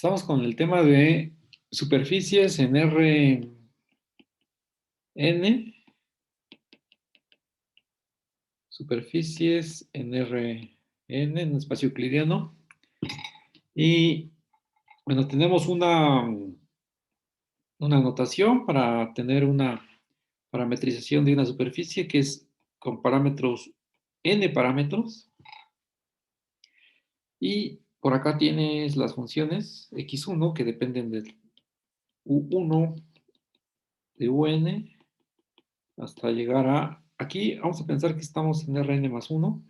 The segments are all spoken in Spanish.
Estamos con el tema de superficies en Rn, superficies en Rn, en un espacio euclidiano. Y bueno, tenemos una notación para tener una parametrización de una superficie que es con parámetros, n parámetros. Y por acá tienes las funciones x1 que dependen del u1 de un hasta llegar a... Aquí vamos a pensar que estamos en Rn más 1.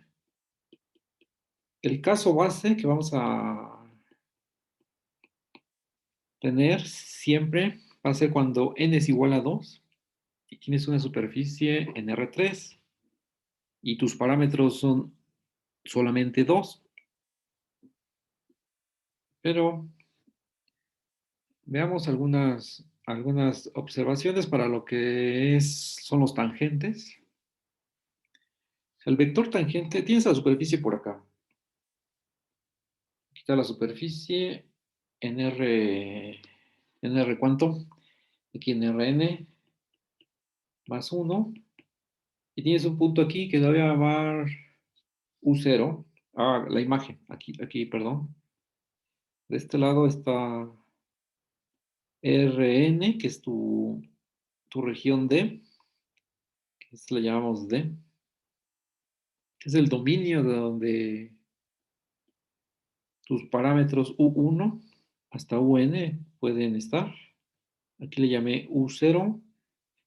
El caso base que vamos a tener siempre va a ser cuando n es igual a 2 y tienes una superficie en R3 y tus parámetros son solamente 2. Pero veamos algunas observaciones para lo que son los tangentes. El vector tangente, tienes la superficie por acá. Aquí está la superficie en R ¿cuánto? Aquí en Rn más 1. Y tienes un punto aquí que le voy a llamar U0. La imagen, aquí, perdón. De este lado está Rn, que es tu región D, que le llamamos D, que es el dominio de donde tus parámetros U1 hasta UN pueden estar. Aquí le llamé U0.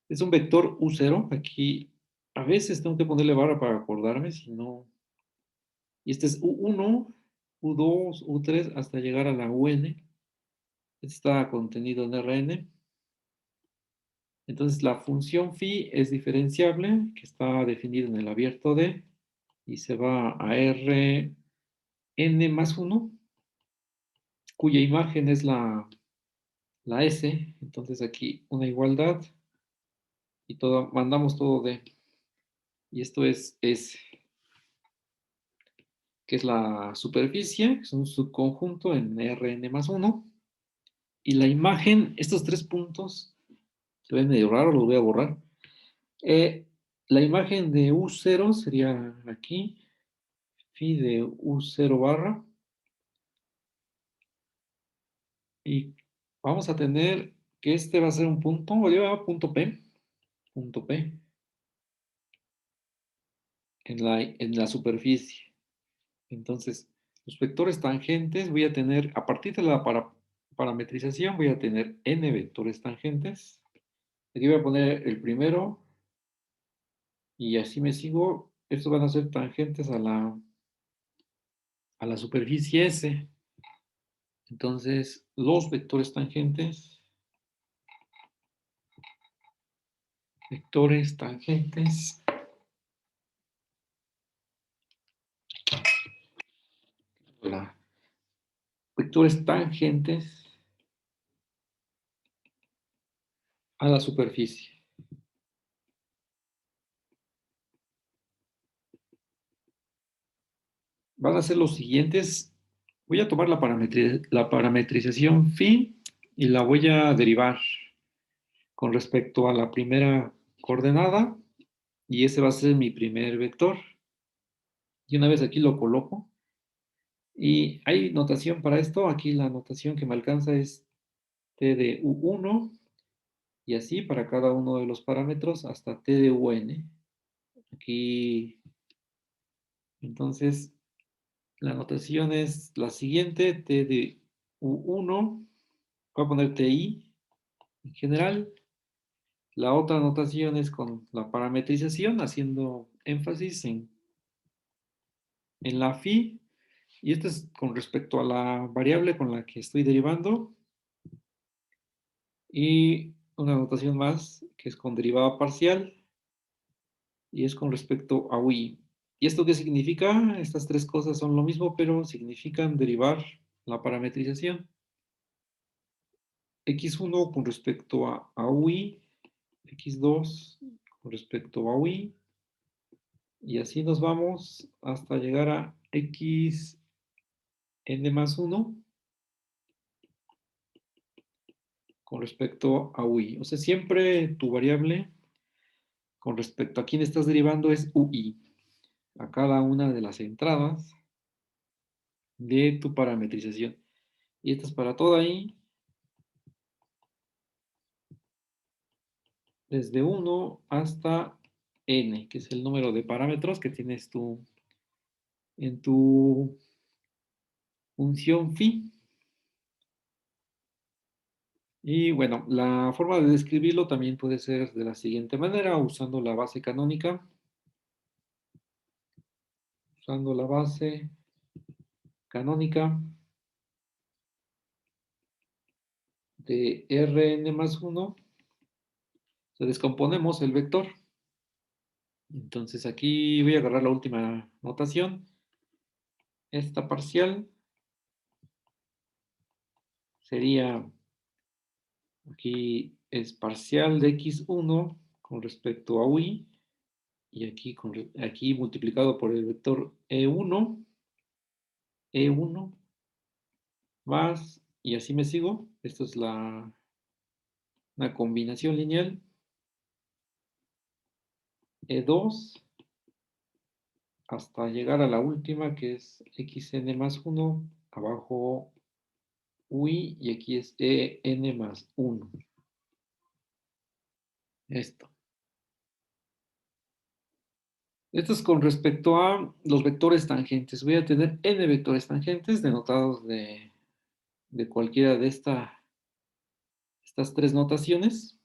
Es un vector U0. Aquí a veces tengo que ponerle barra para acordarme, si no. Y este es U1, U2, U3 hasta llegar a la UN. Está contenido en Rn. Entonces la función phi es diferenciable, que está definida en el abierto D, y se va a Rn más 1, cuya imagen es la S. Entonces aquí una igualdad y mandamos todo D. Y esto es S, que es la superficie, es un subconjunto en Rn más 1. Y la imagen, estos tres puntos, se ven medio raro, los voy a borrar. La imagen de U0 sería aquí, phi de U0 barra. Y vamos a tener que este va a ser un punto, punto P, en la superficie. Entonces, los vectores tangentes voy a tener, a partir de la parametrización, voy a tener n vectores tangentes. Aquí voy a poner el primero y así me sigo. Estos van a ser tangentes a la superficie S. Entonces, los vectores tangentes hola, vectores tangentes a la superficie. Van a ser los siguientes. Voy a tomar la parametrización phi y la voy a derivar con respecto a la primera coordenada, y ese va a ser mi primer vector. Y una vez aquí lo coloco. Y hay notación para esto. Aquí la notación que me alcanza es t de u1 y así para cada uno de los parámetros hasta t de un. Aquí, entonces, la notación es la siguiente: t de u1, voy a poner ti en general. La otra notación es con la parametrización, haciendo énfasis en la phi. Y esto es con respecto a la variable con la que estoy derivando. Y una notación más que es con derivada parcial y es con respecto a y. ¿Y esto qué significa? Estas tres cosas son lo mismo, pero significan derivar la parametrización. X1 con respecto a y, X2 con respecto a y, y así nos vamos hasta llegar a X n más 1 con respecto a UI. O sea, siempre tu variable con respecto a quién estás derivando es UI, a cada una de las entradas de tu parametrización. Y esto es para toda I, desde 1 hasta n, que es el número de parámetros que tienes tú en tu función phi. Y bueno, la forma de describirlo también puede ser de la siguiente manera, usando la base canónica. Usando la base canónica de Rn más 1, descomponemos el vector. Entonces aquí voy a agarrar la última notación. Esta parcial sería, aquí es parcial de x1 con respecto a y, y aquí multiplicado por el vector e1 más, y así me sigo. Esto es una combinación lineal, e2 hasta llegar a la última, que es xn más 1 abajo ui, y aquí es en más 1. Esto. Esto es con respecto a los vectores tangentes. Voy a tener n vectores tangentes denotados de cualquiera de estas tres notaciones.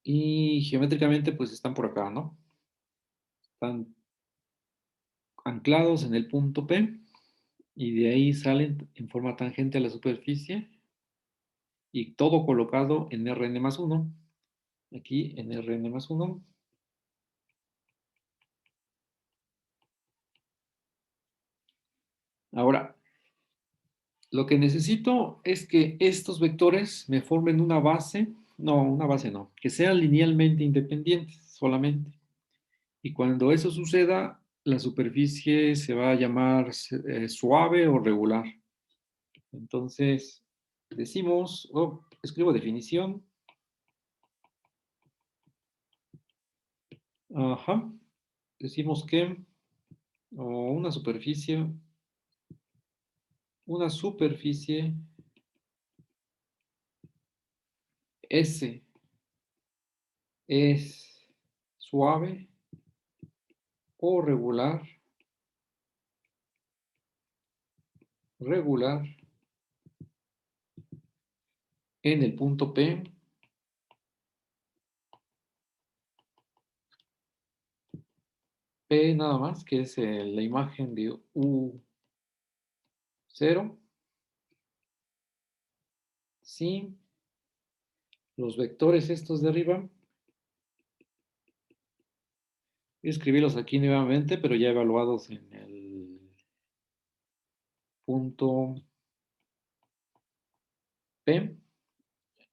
Y geométricamente pues están por acá, ¿no? Están anclados en el punto P y de ahí salen en forma tangente a la superficie y todo colocado en Rn más 1. Aquí en Rn más 1. Ahora, lo que necesito es que estos vectores me formen una base no, que sean linealmente independientes solamente. Y cuando eso suceda, la superficie se va a llamar suave o regular. Entonces, decimos, escribo definición. Ajá. Decimos que una superficie S es suave o regular en el punto P nada más, que es la imagen de U0, si los vectores estos de arriba, voy a escribirlos aquí nuevamente, pero ya evaluados en el punto P.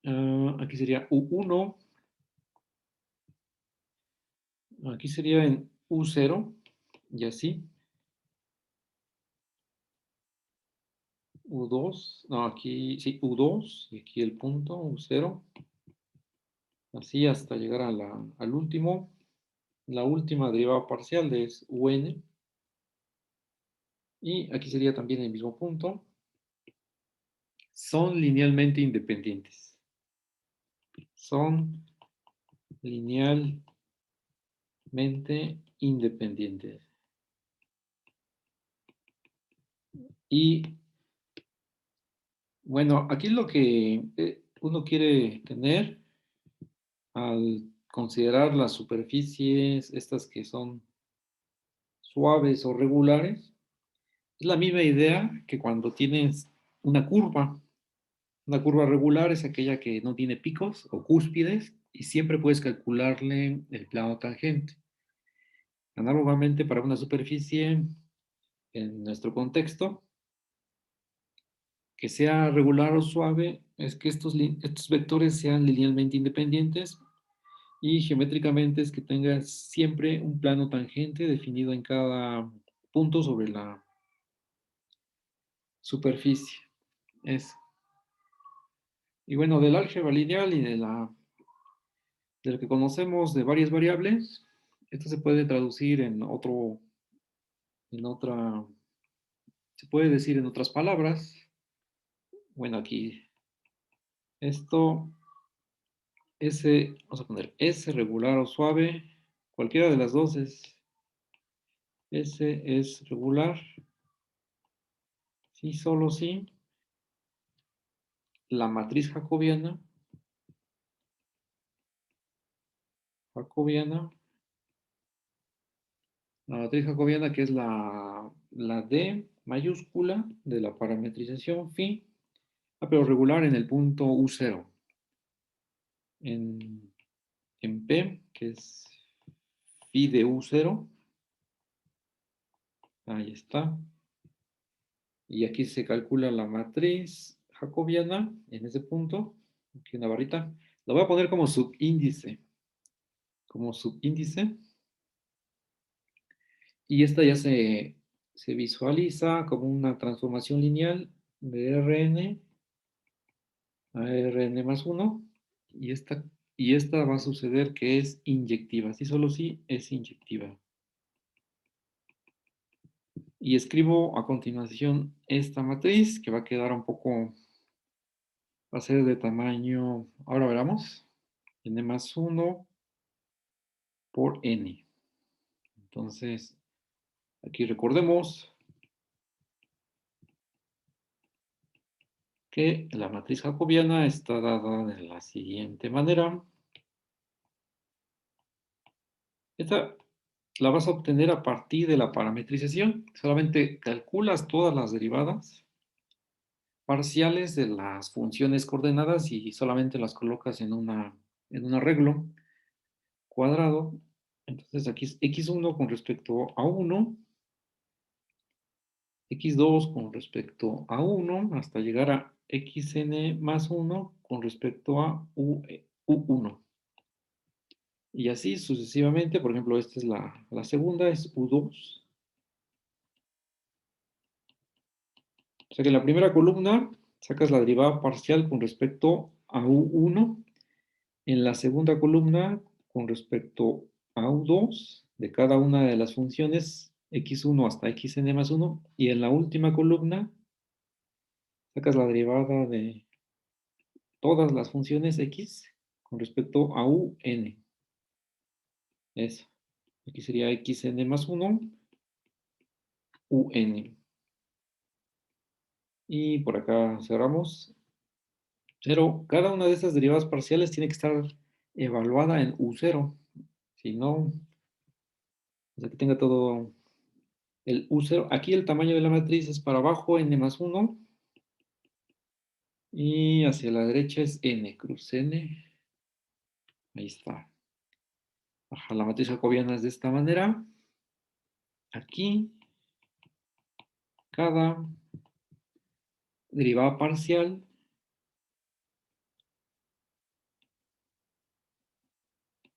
Aquí sería U1, aquí sería en U0, y así. U2, no, aquí sí, U2, y aquí el punto U0, así hasta llegar al último, la última derivada parcial de es UN, y aquí sería también el mismo punto. Son linealmente independientes. Son linealmente independientes. Y bueno, aquí lo que uno quiere tener al considerar las superficies, estas que son suaves o regulares, es la misma idea que cuando tienes una curva. Una curva regular es aquella que no tiene picos o cúspides y siempre puedes calcularle el plano tangente. Análogamente, para una superficie, en nuestro contexto, que sea regular o suave, es que estos vectores sean linealmente independientes, y geométricamente es que tengas siempre un plano tangente definido en cada punto sobre la superficie. Es Y bueno, del álgebra lineal y de lo que conocemos de varias variables, esto se puede traducir en otra, se puede decir en otras palabras. Bueno, aquí esto, vamos a poner S regular o suave, cualquiera de las dos S es regular, sí, solo sí, la matriz jacobiana, la matriz jacobiana que es la D mayúscula de la parametrización phi, pero regular en el punto U0, en, en P, que es phi de U0, ahí está, y aquí se calcula la matriz jacobiana en ese punto, aquí una barrita, lo voy a poner como subíndice, y esta ya se visualiza como una transformación lineal de Rn a Rn más 1, y esta va a suceder que es inyectiva, sí, solo sí es inyectiva. Y escribo a continuación esta matriz que va a quedar un poco, va a ser de tamaño, ahora veremos, n más 1 por n. Entonces, aquí recordemos que la matriz jacobiana está dada de la siguiente manera. Esta la vas a obtener a partir de la parametrización. Solamente calculas todas las derivadas parciales de las funciones coordenadas y solamente las colocas en un arreglo cuadrado. Entonces aquí es x1 con respecto a 1, x2 con respecto a 1, hasta llegar a xn más 1 con respecto a u1. Y así sucesivamente. Por ejemplo, esta es la segunda, es u2. O sea que en la primera columna sacas la derivada parcial con respecto a u1. En la segunda columna, con respecto a u2, de cada una de las funciones x1 hasta xn más 1. Y en la última columna, sacas la derivada de todas las funciones x con respecto a un. Eso. Aquí sería xn más 1, un. Y por acá cerramos. Pero cada una de estas derivadas parciales tiene que estar evaluada en u0. Si no, o sea, que tenga todo el u0. Aquí el tamaño de la matriz es para abajo, n más 1. Y hacia la derecha es n, cruz n. Ahí está. Ajá, la matriz jacobiana es de esta manera. Aquí, cada derivada parcial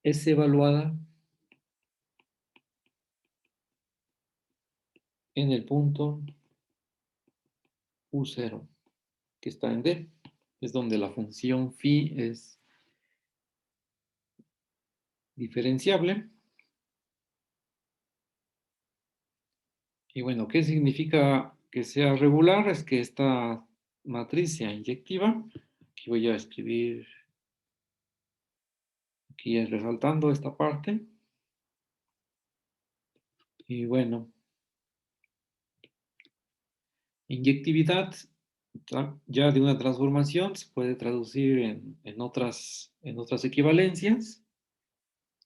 es evaluada en el punto u0, que está en D. Es donde la función phi es diferenciable. Y bueno, ¿qué significa que sea regular? Es que esta matriz sea inyectiva. Aquí voy a escribir, aquí resaltando esta parte. Y bueno, inyectividad ya de una transformación se puede traducir en otras equivalencias.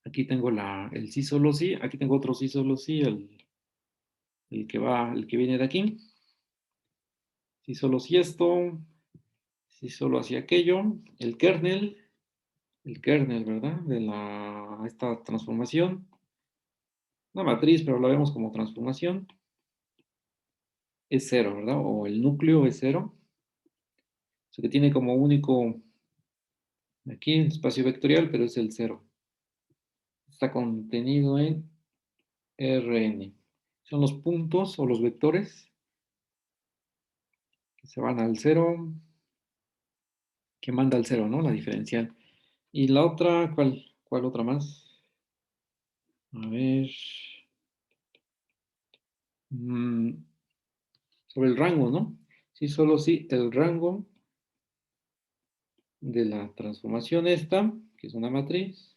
Aquí tengo el sí solo sí, aquí tengo otro sí solo sí, el que viene de aquí. Sí solo sí esto, sí solo así aquello. El kernel, ¿verdad? De esta transformación. Una matriz, pero la vemos como transformación. Es cero, ¿verdad? O el núcleo es cero. O sea que tiene como único aquí el espacio vectorial, pero es el cero. Está contenido en Rn. Son los puntos o los vectores que se van al cero, que manda al cero, ¿no? La diferencial. Y la otra, ¿cuál otra más? A ver. mm, sobre el rango, ¿no? Sí, solo sí, el rango de la transformación esta, que es una matriz,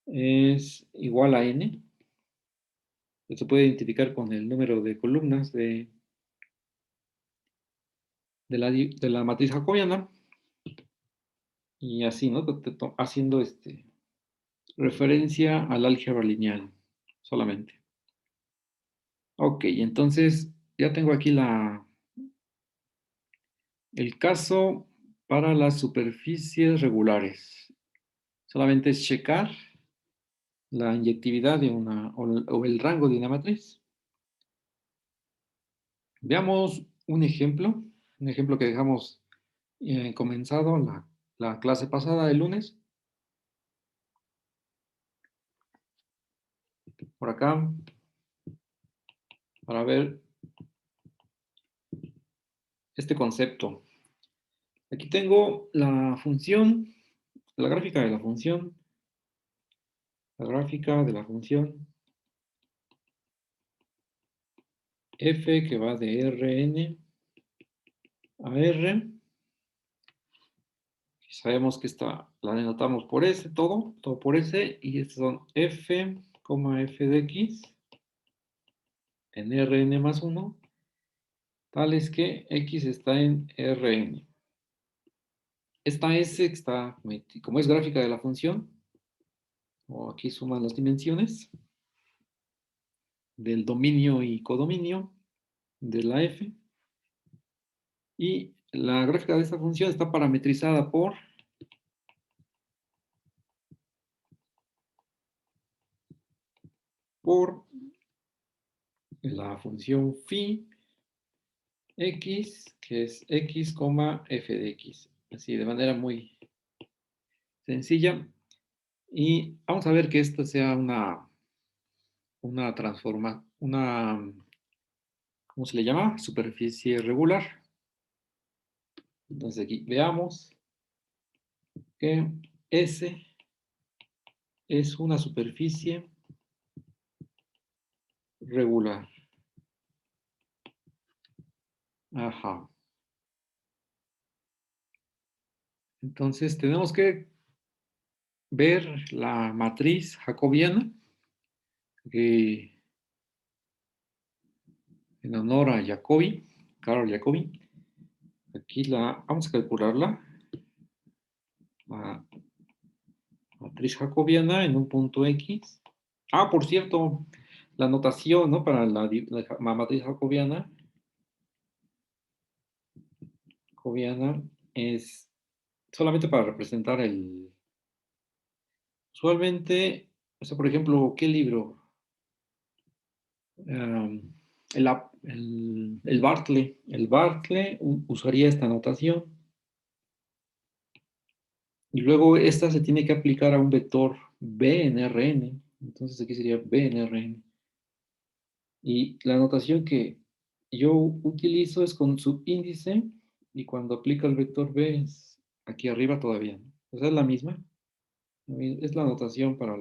es igual a n. Se puede identificar con el número de columnas de la matriz jacobiana. Y así, ¿no? Haciendo referencia al álgebra lineal solamente. Ok, entonces ya tengo aquí el caso para las superficies regulares. Solamente es checar la inyectividad de o el rango de una matriz. Veamos un ejemplo que dejamos comenzado la clase pasada, el lunes. Por acá, para ver este concepto. Aquí tengo la función, la gráfica de la función f que va de Rn a R. Sabemos que esta la denotamos por S, todo por S, y estos son f, f de x en Rn más 1, tal es que x está en Rn. Esta S está, como es gráfica de la función, o aquí suman las dimensiones del dominio y codominio de la f, y la gráfica de esta función está parametrizada por la función phi x, que es x, f de x. Así, de manera muy sencilla. Y vamos a ver que esta sea ¿cómo se le llama? Superficie regular. Entonces aquí veamos que S es una superficie regular. Ajá. Entonces tenemos que ver la matriz jacobiana, que en honor a Jacobi, Carol Jacobi. Aquí vamos a calcularla. La matriz jacobiana en un punto X. Ah, por cierto, la notación, ¿no? Para la matriz jacobiana es solamente para representar usualmente, o sea, por ejemplo, ¿qué libro? Um, el Bartley. El Bartley usaría esta notación. Y luego esta se tiene que aplicar a un vector B en Rn. Entonces aquí sería B en Rn. Y la notación que yo utilizo es con subíndice, y cuando aplica el vector B es aquí arriba todavía, ¿no? O sea, es la misma. Es la notación para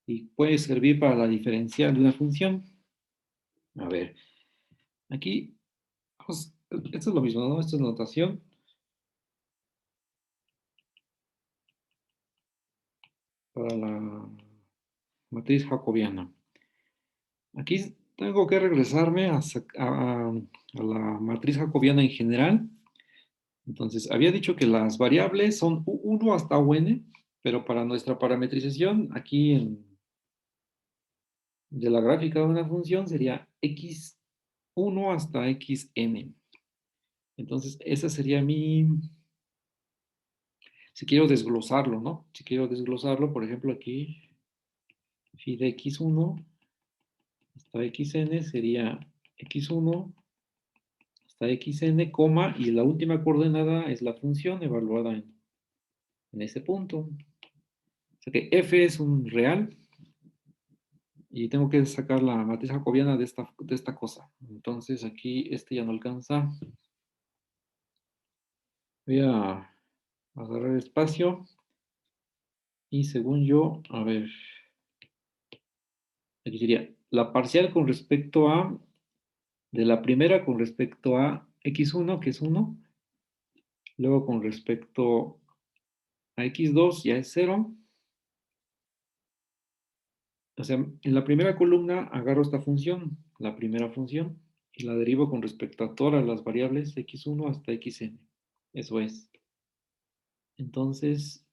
y puede servir para la diferencial de una función. A ver, aquí, esto es lo mismo, ¿no? Esto es notación para la matriz jacobiana. Aquí tengo que regresarme a la matriz jacobiana en general. Entonces, había dicho que las variables son U1 hasta UN, pero para nuestra parametrización, aquí de la gráfica de una función sería x1 hasta xn. Entonces, esa sería si quiero desglosarlo, ¿no? Si quiero desglosarlo, por ejemplo, aquí, phi de x1 hasta xn sería x1 hasta xn, y la última coordenada es la función evaluada en ese punto. O sea que f es un real, y tengo que sacar la matriz jacobiana de esta cosa. Entonces aquí ya no alcanza. Voy a agarrar espacio y según yo, a ver, aquí sería la parcial con respecto a, de la primera con respecto a x1, que es 1, luego con respecto a x2 ya es 0. O sea, en la primera columna agarro esta función, la primera función, y la derivo con respecto a todas las variables x1 hasta xn. Eso es. Entonces,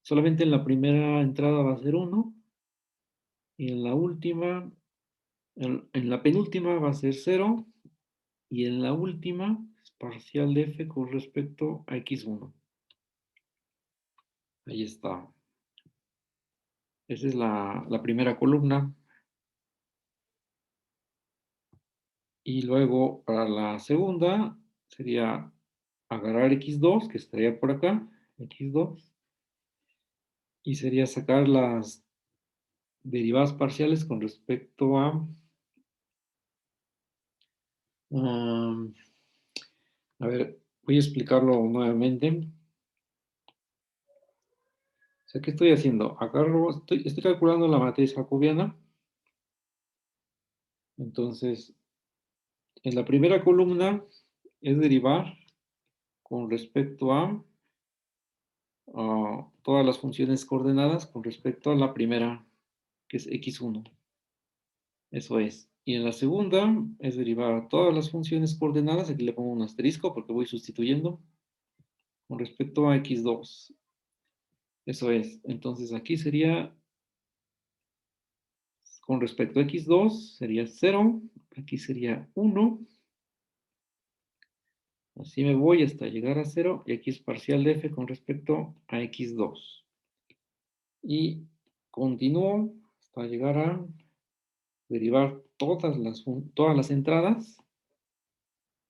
solamente en la primera entrada va a ser 1, y en la última, en la penúltima va a ser 0, y en la última es parcial de f con respecto a x1. Ahí está. Esa es la primera columna. Y luego para la segunda sería agarrar x2, que estaría por acá, x2, y sería sacar las derivadas parciales con respecto um, a ver, voy a explicarlo nuevamente. O sea, ¿qué estoy haciendo? Agarro, estoy calculando la matriz jacobiana. Entonces, en la primera columna es derivar con respecto a todas las funciones coordenadas con respecto a la primera, que es x1. Eso es. Y en la segunda es derivar todas las funciones coordenadas. Aquí le pongo un asterisco porque voy sustituyendo con respecto a x2. Eso es. Entonces aquí sería con respecto a x2 sería 0. Aquí sería 1. Así me voy hasta llegar a 0. Y aquí es parcial de f con respecto a x2. Y continúo hasta llegar a derivar todas las entradas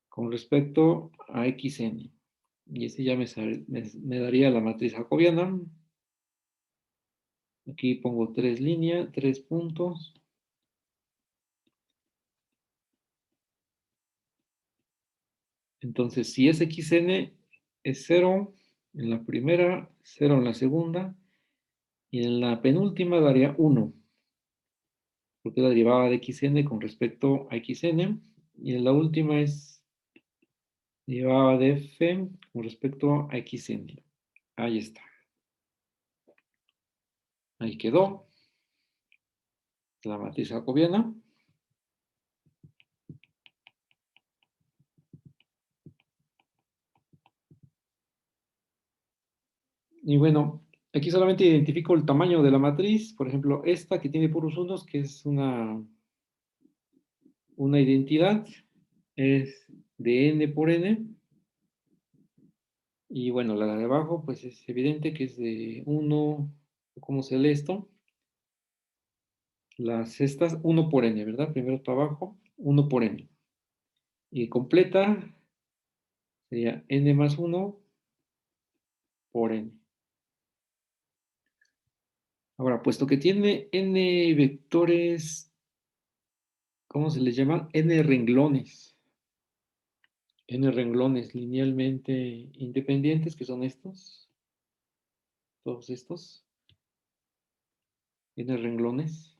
con respecto a xn. Y ese ya me daría la matriz jacobiana. Aquí pongo 3 líneas, 3 puntos. Entonces, si es xn, es 0 en la primera, 0 en la segunda, y en la penúltima daría 1, porque la derivada de xn con respecto a xn, y en la última es derivada de f con respecto a xn. Ahí está. Ahí quedó la matriz jacobiana. Y bueno, aquí solamente identifico el tamaño de la matriz. Por ejemplo, esta que tiene puros unos, que es una identidad, es de n por n. Y bueno, la de abajo, pues es evidente que es de 1. ¿Cómo se lee esto? Estas 1 por n, ¿verdad? Primero para abajo, 1 por n. Y completa sería n más 1 por n. Ahora, puesto que tiene n vectores, ¿cómo se les llama? N renglones. N renglones linealmente independientes, que son estos, todos estos, N renglones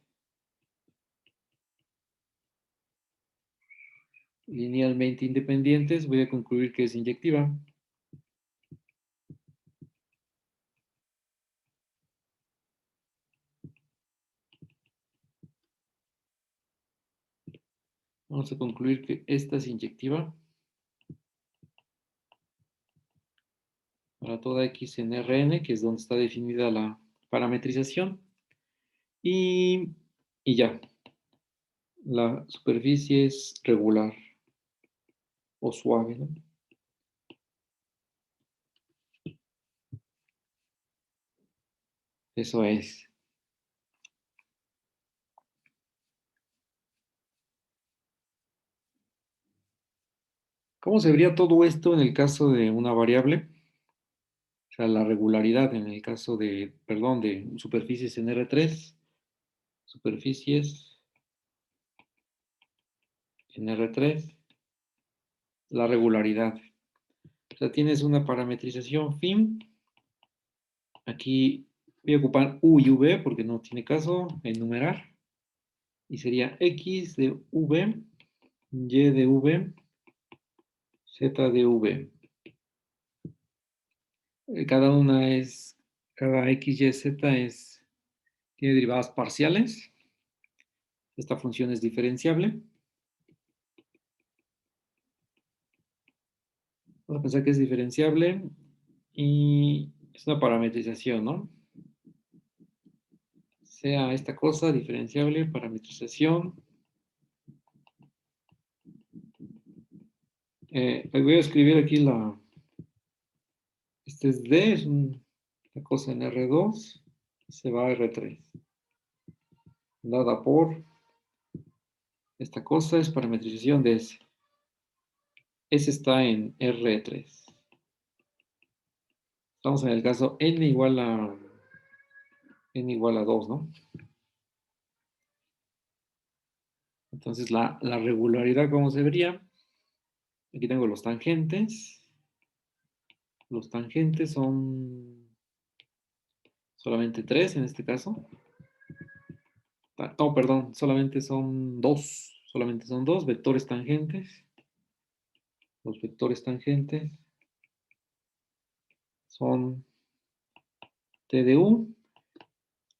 linealmente independientes, voy a concluir que es inyectiva. Vamos a concluir que esta es inyectiva para toda x en Rn, que es donde está definida la parametrización. Y ya, la superficie es regular o suave, ¿no? Eso es. ¿Cómo se vería todo esto en el caso de una variable? O sea, la regularidad en el caso de, perdón, de superficies en R3, superficies en R3, la regularidad. O sea, tienes una parametrización fin. Aquí voy a ocupar U y V porque no tiene caso enumerar. Y sería X de V, Y de V, Z de V. Cada X, Y, Z tiene derivadas parciales. Esta función es diferenciable. Vamos a pensar que es diferenciable y es una parametrización, ¿no? Sea esta cosa diferenciable, parametrización. Voy a escribir aquí este es D, es una cosa en R2, se va a R3. Dada por esta cosa es parametrización de S. S está en R3. Estamos en el caso n igual a 2, ¿no? Entonces la regularidad, ¿cómo se vería? Aquí tengo los tangentes. Los tangentes son solamente 3 en este caso. No, perdón, solamente son 2. Solamente son 2 vectores tangentes. Los vectores tangentes son T de U,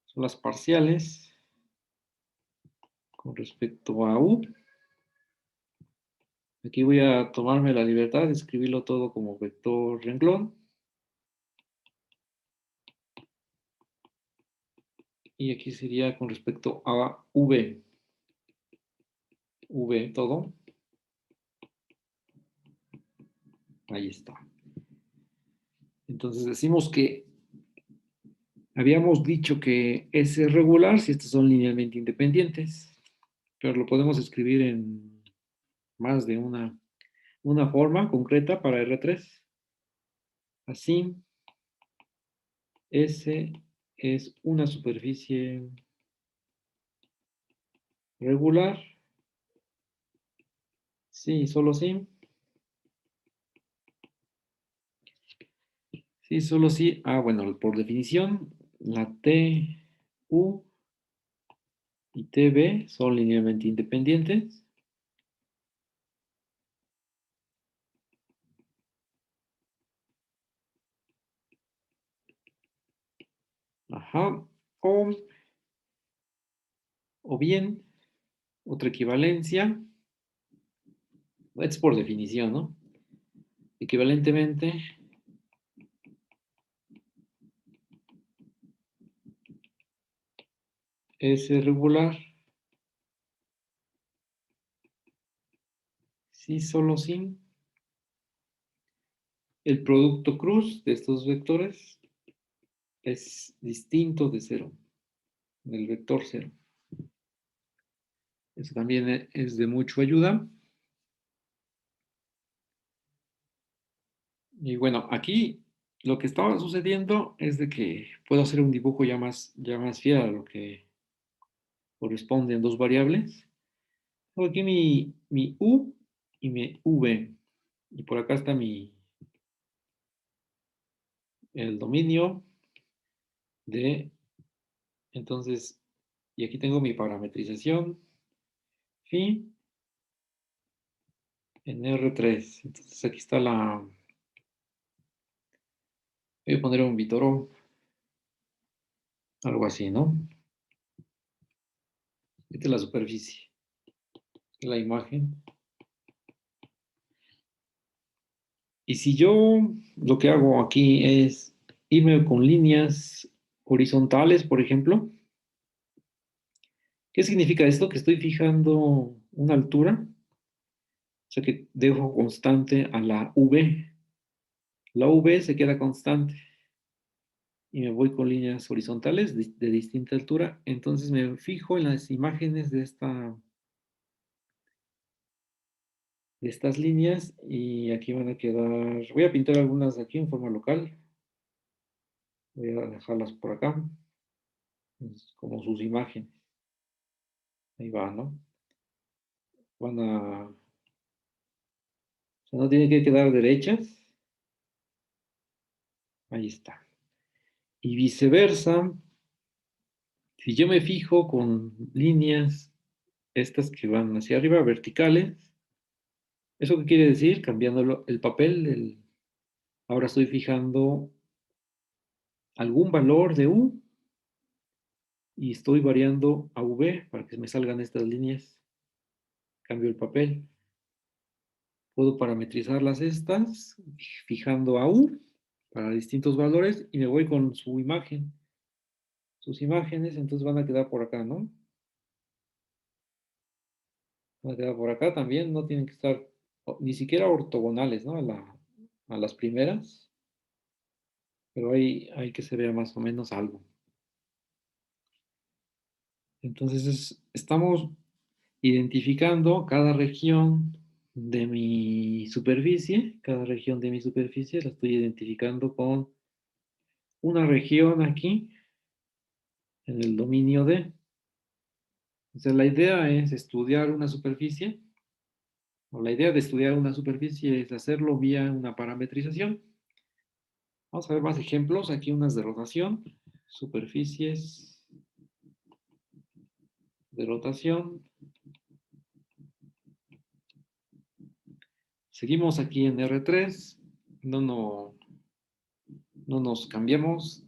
son las parciales con respecto a U. Aquí voy a tomarme la libertad de escribirlo todo como vector renglón. Y aquí sería con respecto a V. V todo. Ahí está. Entonces decimos que habíamos dicho que S es regular si estos son linealmente independientes, pero lo podemos escribir en más de una forma concreta para R3. Así, S es una superficie regular. Sí, solo sí. Sí, solo sí. Ah, bueno, por definición, la T, U y TB son linealmente independientes. Ajá. O bien, otra equivalencia, es por definición, ¿no? Equivalentemente, S regular, sí, solo sí. El producto cruz de estos vectores es distinto de cero, del vector cero. Eso también es de mucha ayuda. Y bueno, aquí lo que estaba sucediendo es de que puedo hacer un dibujo ya más fiel a lo que corresponde en dos variables. Tengo aquí mi U y mi V. Y por acá está el dominio de, entonces, y aquí tengo mi parametrización phi en R3. Entonces aquí está voy a poner un Vitoro, algo así, ¿no? Esta es la superficie, la imagen. Y si yo lo que hago aquí es irme con líneas horizontales, por ejemplo, ¿qué significa esto? Que estoy fijando una altura, o sea que dejo constante a la V. La V se queda constante y me voy con líneas horizontales de distinta altura. Entonces me fijo en las imágenes de estas líneas y aquí van a quedar, voy a pintar algunas aquí en forma local. Voy a dejarlas por acá, como sus imágenes. Ahí va, ¿no? van a, o sea, no tienen que quedar derechas. Ahí está. Y viceversa, si yo me fijo con líneas estas que van hacia arriba, verticales, ¿eso qué quiere decir? Cambiando el papel, ahora estoy fijando algún valor de U y estoy variando a V para que me salgan estas líneas. Cambio el papel. Puedo parametrizarlas estas, fijando a U para distintos valores y me voy con su imagen. Sus imágenes, entonces van a quedar por acá, ¿no? Van a quedar por acá también, no tienen que estar ni siquiera ortogonales, ¿no? A las primeras, pero hay que se vea más o menos algo. Entonces estamos identificando cada región de mi superficie, cada región de mi superficie la estoy identificando con una región aquí en el dominio D. Entonces la idea es estudiar una superficie, o la idea de estudiar una superficie es hacerlo vía una parametrización. Vamos a ver más ejemplos, aquí unas de rotación, superficies de rotación. Seguimos aquí en R3, no nos cambiamos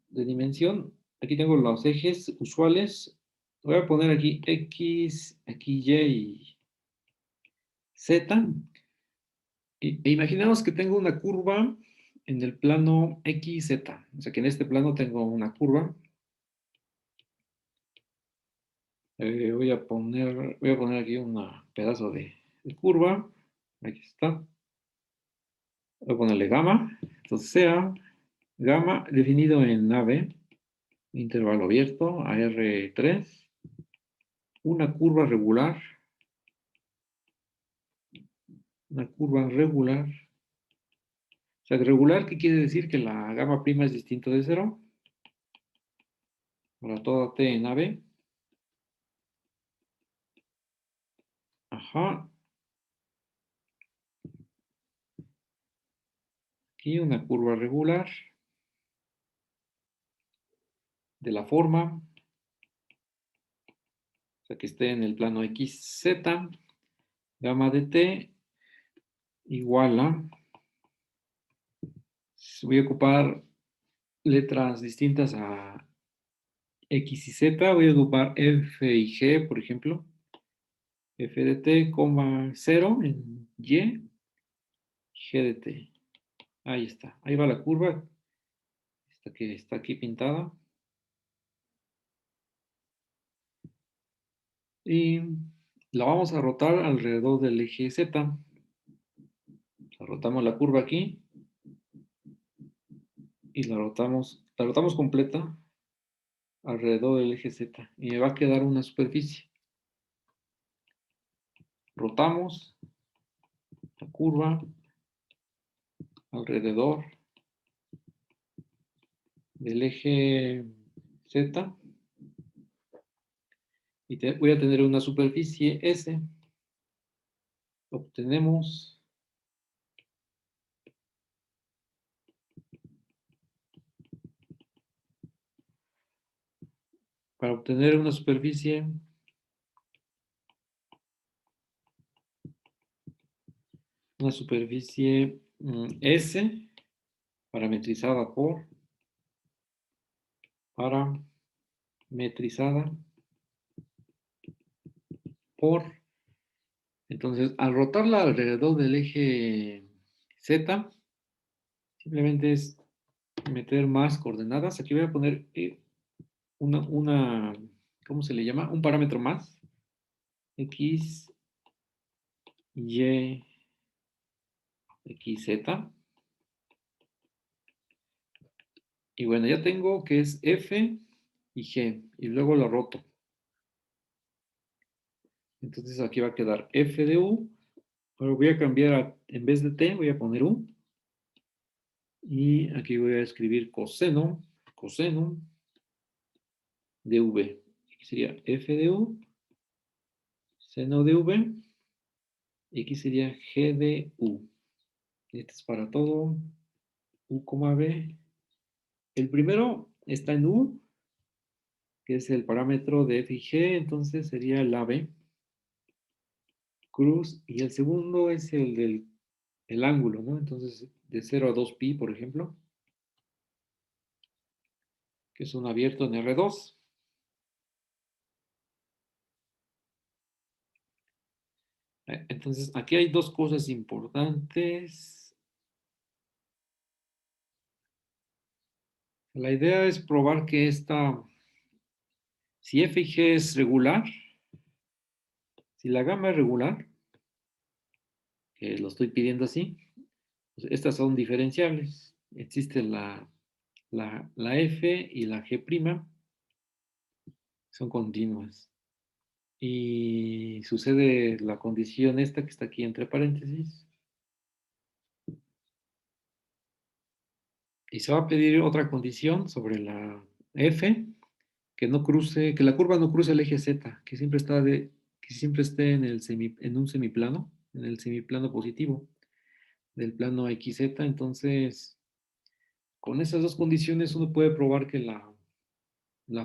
de dimensión. Aquí tengo los ejes usuales. Voy a poner aquí X, aquí Y y Z. E imaginemos que tengo una curva en el plano XZ. O sea que en este plano tengo una curva. Voy a poner aquí un pedazo de curva. Aquí está. Voy a ponerle gamma. Entonces sea gamma definido en AB, intervalo abierto, a R3, una curva regular. Una curva regular. O sea, regular, ¿qué quiere decir? Que la gamma prima es distinto de cero para toda T en AB. Ajá. Aquí una curva regular de la forma, o sea, que esté en el plano XZ, gamma de T igual a, voy a ocupar letras distintas a X y Z, voy a ocupar F y G, por ejemplo. F de T, 0 en Y, G de T. Ahí está, ahí va la curva, esta que está aquí pintada. Y la vamos a rotar alrededor del eje Z. Rotamos la curva aquí y la rotamos completa alrededor del eje Z y me va a quedar una superficie. Rotamos la curva alrededor del eje Z y voy a tener una superficie S. Obtenemos para obtener una superficie S parametrizada parametrizada por. Entonces, al rotarla alrededor del eje Z, simplemente es meter más coordenadas. Aquí voy a poner ¿cómo se le llama? Un parámetro más. X, Y, X, Z. Y bueno, ya tengo que es F y G. Y luego lo roto. Entonces aquí va a quedar F de U. Ahora voy a cambiar, en vez de T, voy a poner U. Y aquí voy a escribir coseno de V. Aquí sería F de U seno de V, y aquí sería G de U. Este es para todo, U, B. El primero está en U, que es el parámetro de F y G, entonces sería el AB, cruz, y el segundo es el del el ángulo, ¿no? Entonces, de 0 a 2pi, por ejemplo, que es un abierto en R2. Entonces, aquí hay dos cosas importantes. La idea es probar que si F y G es regular, si la gama es regular, que lo estoy pidiendo así, pues estas son diferenciables. Existe la F y la G', son continuas. Y sucede la condición esta que está aquí entre paréntesis. Y se va a pedir otra condición sobre la F, que no cruce, que la curva no cruce el eje Z, que siempre esté en un semiplano, en el semiplano positivo del plano XZ. Entonces, con esas dos condiciones uno puede probar que la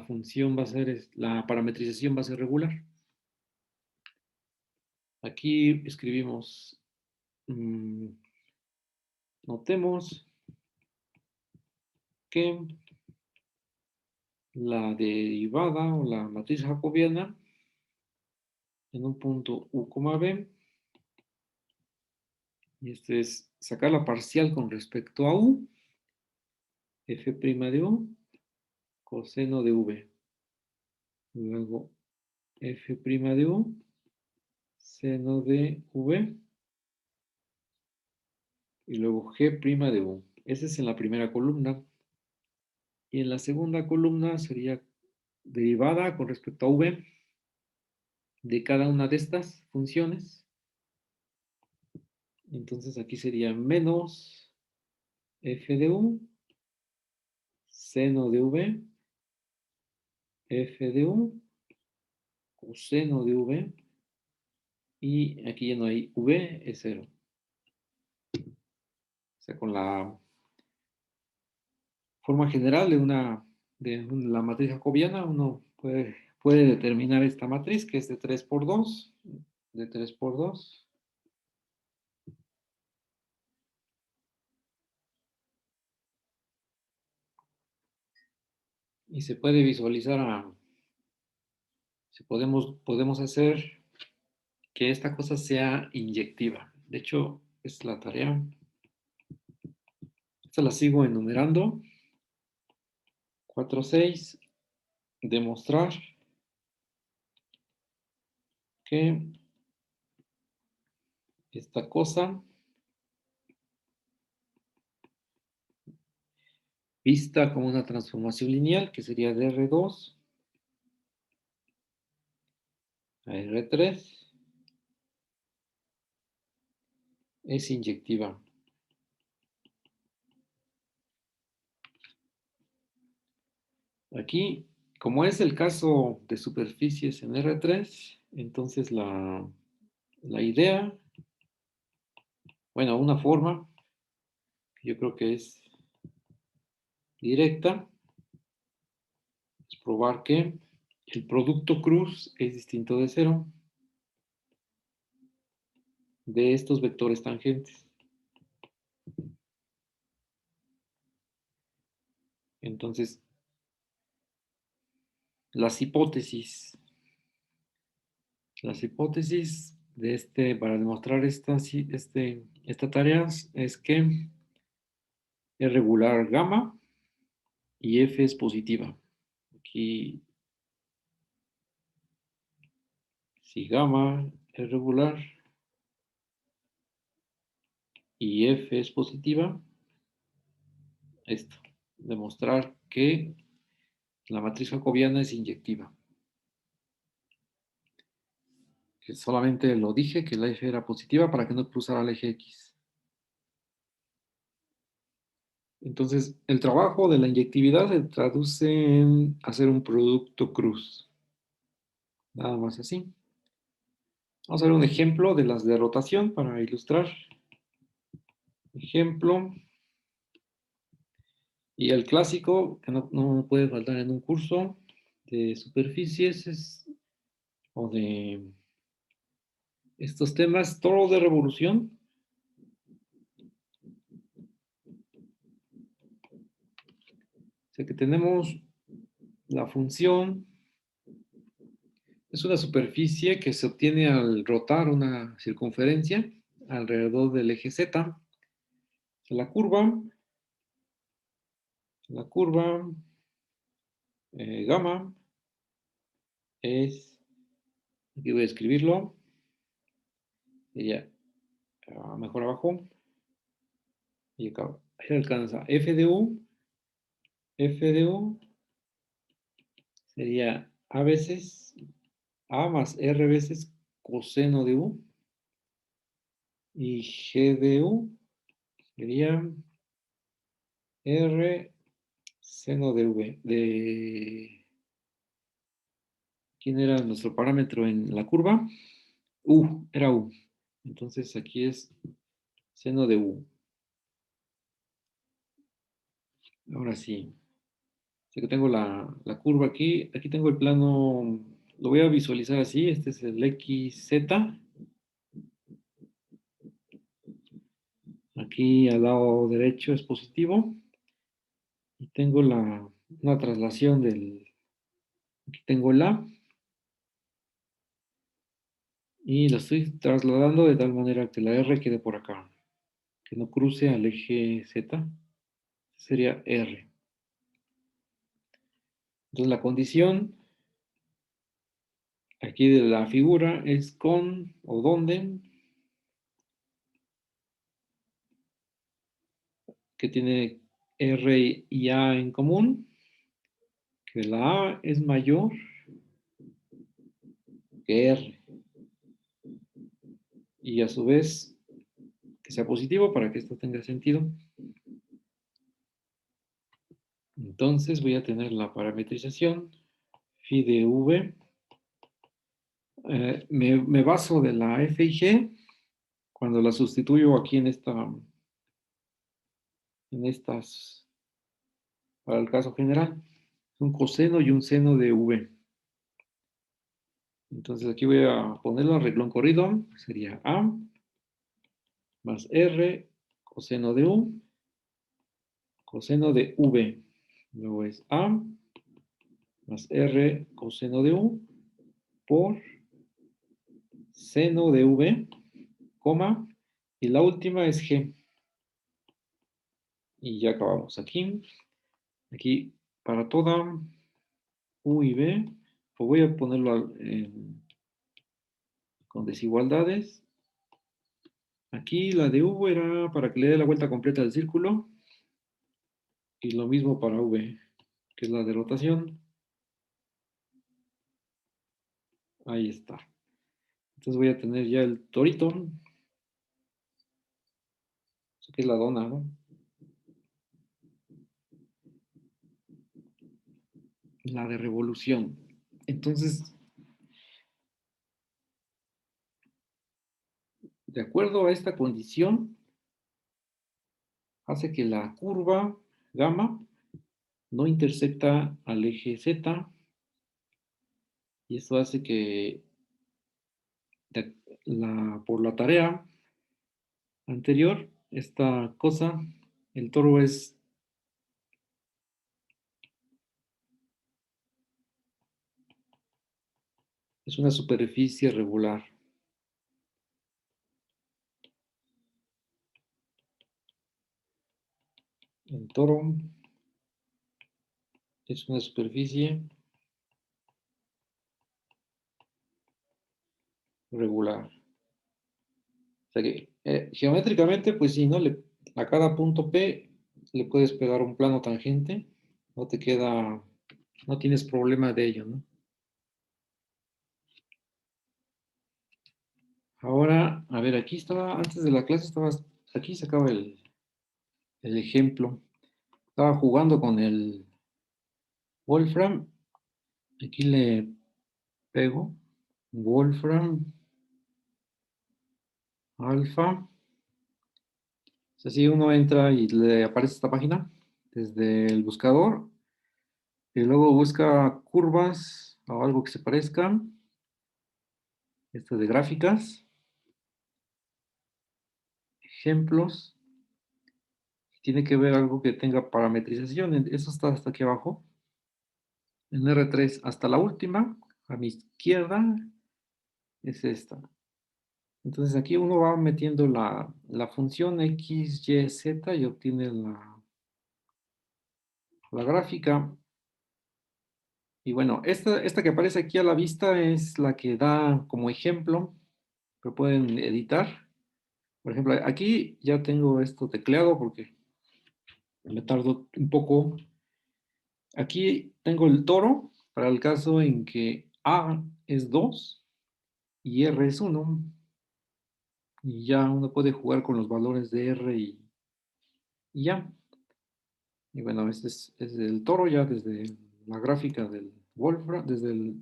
función va a ser, la parametrización va a ser regular. Aquí escribimos, notemos que la derivada o la matriz jacobiana en un punto U, B, y este es sacar la parcial con respecto a U, F' de U, coseno de V. Luego F' de U, seno de V, y luego G' de U. Ese es en la primera columna. Y en la segunda columna sería derivada con respecto a V de cada una de estas funciones. Entonces aquí sería menos F de U, seno de V, F de U, coseno de V, y aquí ya no hay V, es 0. O sea, con la forma general la matriz jacobiana, uno puede determinar esta matriz, que es de 3 por 2, de 3 por 2. Y se puede visualizar, si podemos hacer que esta cosa sea inyectiva. De hecho, es la tarea. Esta la sigo enumerando. 4.6. Demostrar que esta cosa, vista como una transformación lineal, que sería de R2 a R3, es inyectiva. Aquí, como es el caso de superficies en R3, entonces la idea, bueno, una forma, que yo creo que es directa, es probar que el producto cruz es distinto de cero de estos vectores tangentes. Entonces, las hipótesis para demostrar esta tarea es que es regular gamma y F es positiva. Aquí, si gamma es regular y F es positiva, esto, demostrar que la matriz jacobiana es inyectiva. Que solamente lo dije que la F era positiva para que no cruzara el eje X. Entonces, el trabajo de la inyectividad se traduce en hacer un producto cruz. Nada más así. Vamos a ver un ejemplo de las de rotación para ilustrar. Ejemplo. Y el clásico, que no puede faltar en un curso de superficies o de estos temas, toro de revolución. O sea que tenemos la función, es una superficie que se obtiene al rotar una circunferencia alrededor del eje Z. La curva gamma es, aquí voy a escribirlo, sería mejor abajo, y acá, ahí alcanza f de u sería a más r veces coseno de u, y g de u sería r seno de v. ¿Quién era nuestro parámetro en la curva? Era u. Entonces aquí es seno de u. Ahora sí. Sé que tengo la curva aquí. Aquí tengo el plano. Lo voy a visualizar así. Este es el XZ. Aquí al lado derecho es positivo. Y tengo una traslación del. Aquí tengo el A. Y lo estoy trasladando de tal manera que la R quede por acá. Que no cruce al eje Z. Sería R. Entonces la condición aquí de la figura es con o donde, que tiene R y A en común, que la A es mayor que R, y a su vez que sea positivo para que esto tenga sentido. Entonces voy a tener la parametrización phi de v. Me baso de la f y g cuando la sustituyo aquí en estas, para el caso general. Un coseno y un seno de v. Entonces aquí voy a ponerlo a renglón corrido. Sería a más r coseno de u coseno de v. Luego es a más r coseno de u por seno de v, coma, y la última es g. Y ya acabamos aquí. Aquí para toda u y b, pues voy a ponerlo con desigualdades. Aquí la de u era para que le dé la vuelta completa del círculo. Y lo mismo para v, que es la de rotación. Ahí está. Entonces voy a tener ya el torito, que es la dona, ¿no? La de revolución. Entonces, de acuerdo a esta condición, hace que la curva gamma no intersecta al eje Z, y esto hace que por la tarea anterior, esta cosa, el toro es una superficie regular. El toro es una superficie regular. O sea que geométricamente, pues si no, a cada punto P le puedes pegar un plano tangente, no te queda, no tienes problema de ello, ¿no? Ahora, a ver, aquí estaba, antes de la clase aquí se acaba el ejemplo. Estaba jugando con el Wolfram. Aquí le pego Wolfram alfa. Así uno entra y le aparece esta página desde el buscador y luego busca curvas o algo que se parezca. Esto de gráficas, ejemplos. Tiene que ver algo que tenga parametrización. Eso está hasta aquí abajo. En R3 hasta la última, a mi izquierda, es esta. Entonces aquí uno va metiendo la función x, y, z y obtiene la gráfica. Y bueno, esta que aparece aquí a la vista es la que da como ejemplo, que pueden editar. Por ejemplo, aquí ya tengo esto tecleado porque me tardo un poco. Aquí tengo el toro para el caso en que A es 2 y R es 1. Y ya uno puede jugar con los valores de R y ya. Y bueno, este es el toro ya desde la gráfica del Wolfram, desde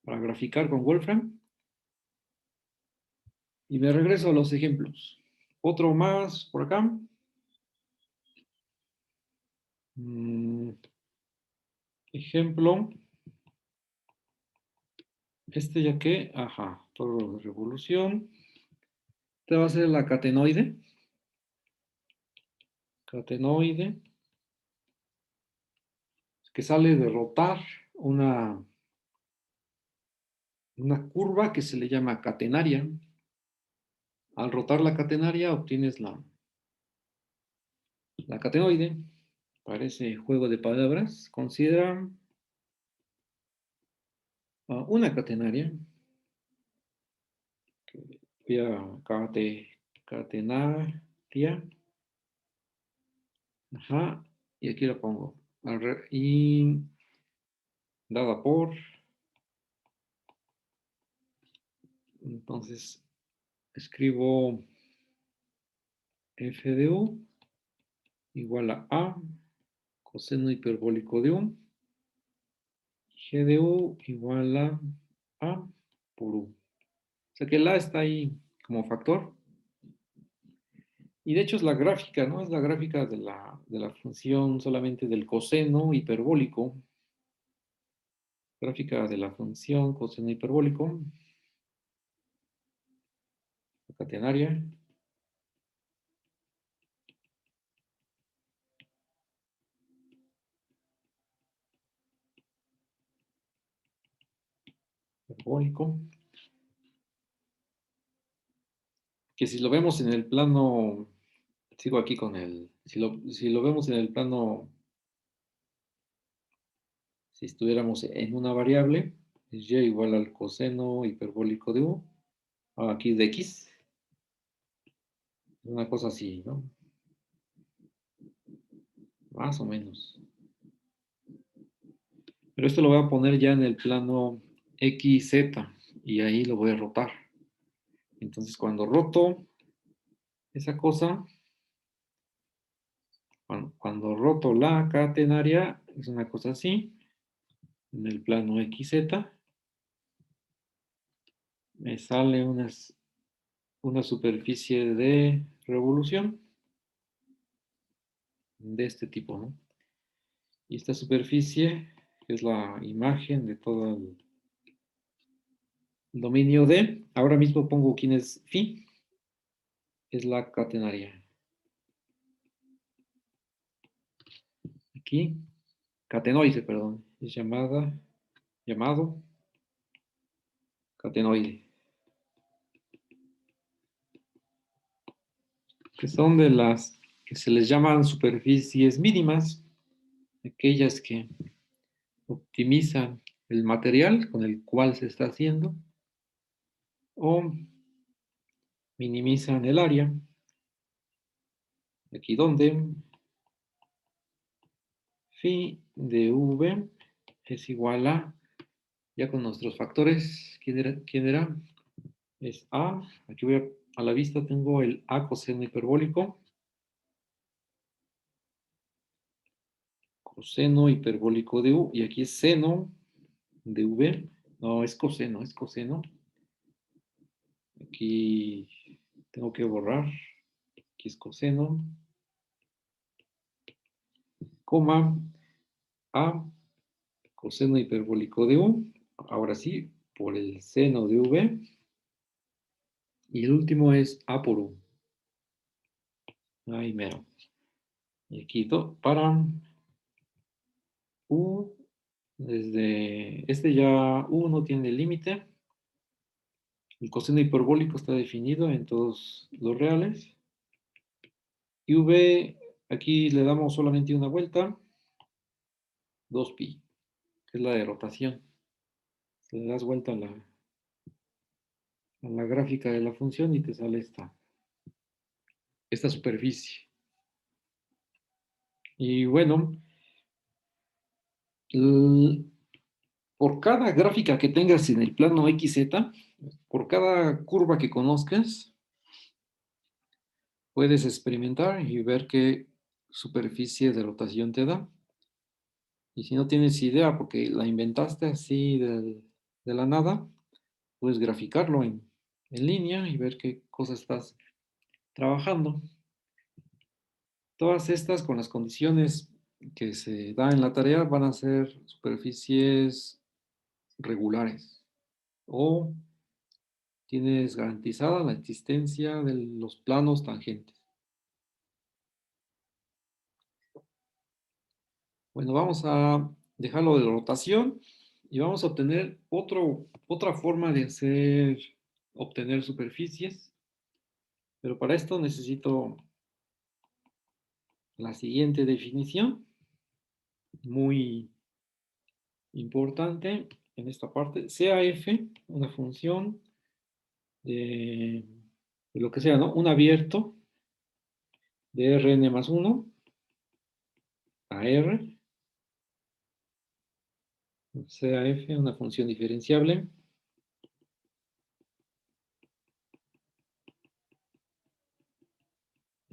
para graficar con Wolfram. Y me regreso a los ejemplos. Otro más por acá. Ejemplo. Este ya que, ajá, toro de revolución. Este va a ser la catenoide. Catenoide. Que sale de rotar una curva que se le llama catenaria. Al rotar la catenaria obtienes la catenoide. Parece juego de palabras. Considera una catenaria. Voy a catenaria. Ajá. Y aquí la pongo. Y dada por. Entonces escribo f de u igual a coseno hiperbólico de u. G de u igual a por u. O sea que el a está ahí como factor. Y de hecho es la gráfica, ¿no? Es la gráfica de la función solamente del coseno hiperbólico. Gráfica de la función coseno hiperbólico. Catenaria. Hiperbólico. Que si lo vemos en el plano, sigo aquí con si lo vemos en el plano, si estuviéramos en una variable, es y igual al coseno hiperbólico de u, aquí de x, una cosa así, ¿no? Más o menos. Pero esto lo voy a poner ya en el plano XZ y ahí lo voy a rotar. Entonces cuando roto esa cosa, cuando roto la catenaria, es una cosa así, en el plano XZ, me sale una superficie de revolución de este tipo, ¿no? Y esta superficie es la imagen de todo el dominio de, ahora mismo pongo quién es phi, es la catenaria. Aquí, catenoide, perdón, es llamado catenoide, que son de las que se les llaman superficies mínimas, aquellas que optimizan el material con el cual se está haciendo o minimizan el área, aquí donde phi de v es igual a, ya con nuestros factores, ¿quién era? Es a, aquí voy a la vista tengo el a coseno hiperbólico, coseno hiperbólico de u, y aquí es seno de v, no, es coseno, Aquí tengo que borrar. Aquí es coseno, coma, a coseno hiperbólico de U. Ahora sí, por el seno de V. Y el último es A por U. Ahí mero. Y aquí para U, desde este ya U no tiene límite. El coseno hiperbólico está definido en todos los reales. Y V, aquí le damos solamente una vuelta, 2pi, que es la de rotación. Le das vuelta a la gráfica de la función y te sale esta superficie. Y bueno, por cada gráfica que tengas en el plano XZ, por cada curva que conozcas, puedes experimentar y ver qué superficie de rotación te da. Y si no tienes idea porque la inventaste así de la nada, puedes graficarlo en línea y ver qué cosa estás trabajando. Todas estas con las condiciones que se dan en la tarea van a ser superficies regulares o tienes garantizada la existencia de los planos tangentes. Bueno, vamos a dejarlo de rotación y vamos a obtener otra forma de obtener superficies, pero para esto necesito la siguiente definición, muy importante en esta parte. CAF, una función de lo que sea, ¿no? Un abierto de Rn más 1 a R, CAF, una función diferenciable.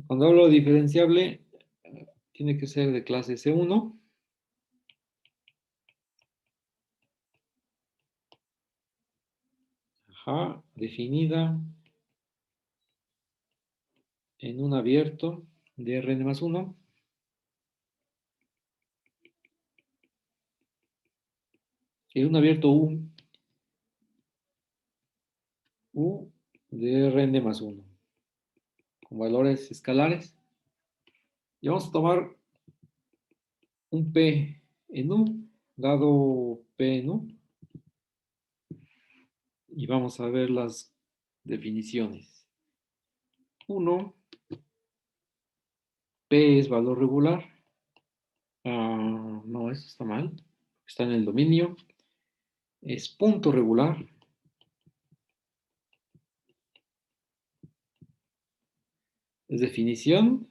Cuando hablo de diferenciable, tiene que ser de clase C1. Ajá, definida en un abierto de Rn más 1. En un abierto U de Rn más 1, con valores escalares. Y vamos a tomar un P en U, dado P en U, y vamos a ver las definiciones. 1, P es valor regular. No, eso está mal. Está en el dominio. Es punto regular. Es definición.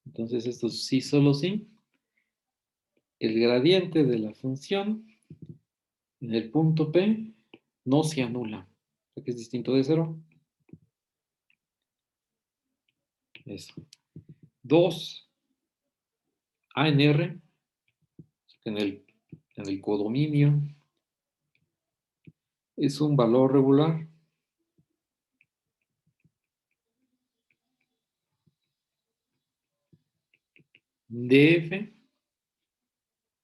Entonces esto sí, solo sí. El gradiente de la función en el punto P no se anula, que es distinto de cero. Eso. 2 A en R, en el codominio, es un valor regular. DF,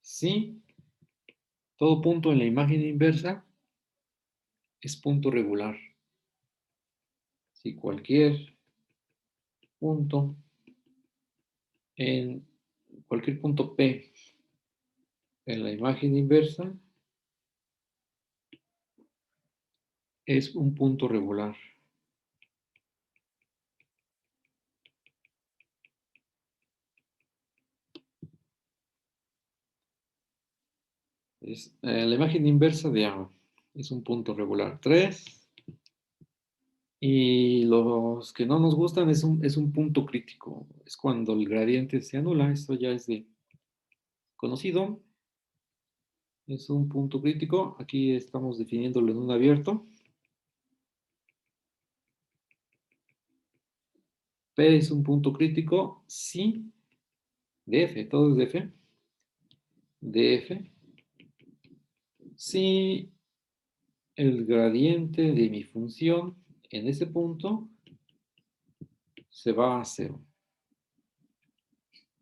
sí, todo punto en la imagen inversa es punto regular. Si cualquier punto en cualquier punto P en la imagen inversa es un punto regular. Es la imagen inversa de A es un punto regular. 3. Y los que no nos gustan es un punto crítico. Es cuando el gradiente se anula. Esto ya es de conocido. Es un punto crítico. Aquí estamos definiéndolo en un abierto. P es un punto crítico si DF, todo es DF. DF si el gradiente de mi función en ese punto se va a 0.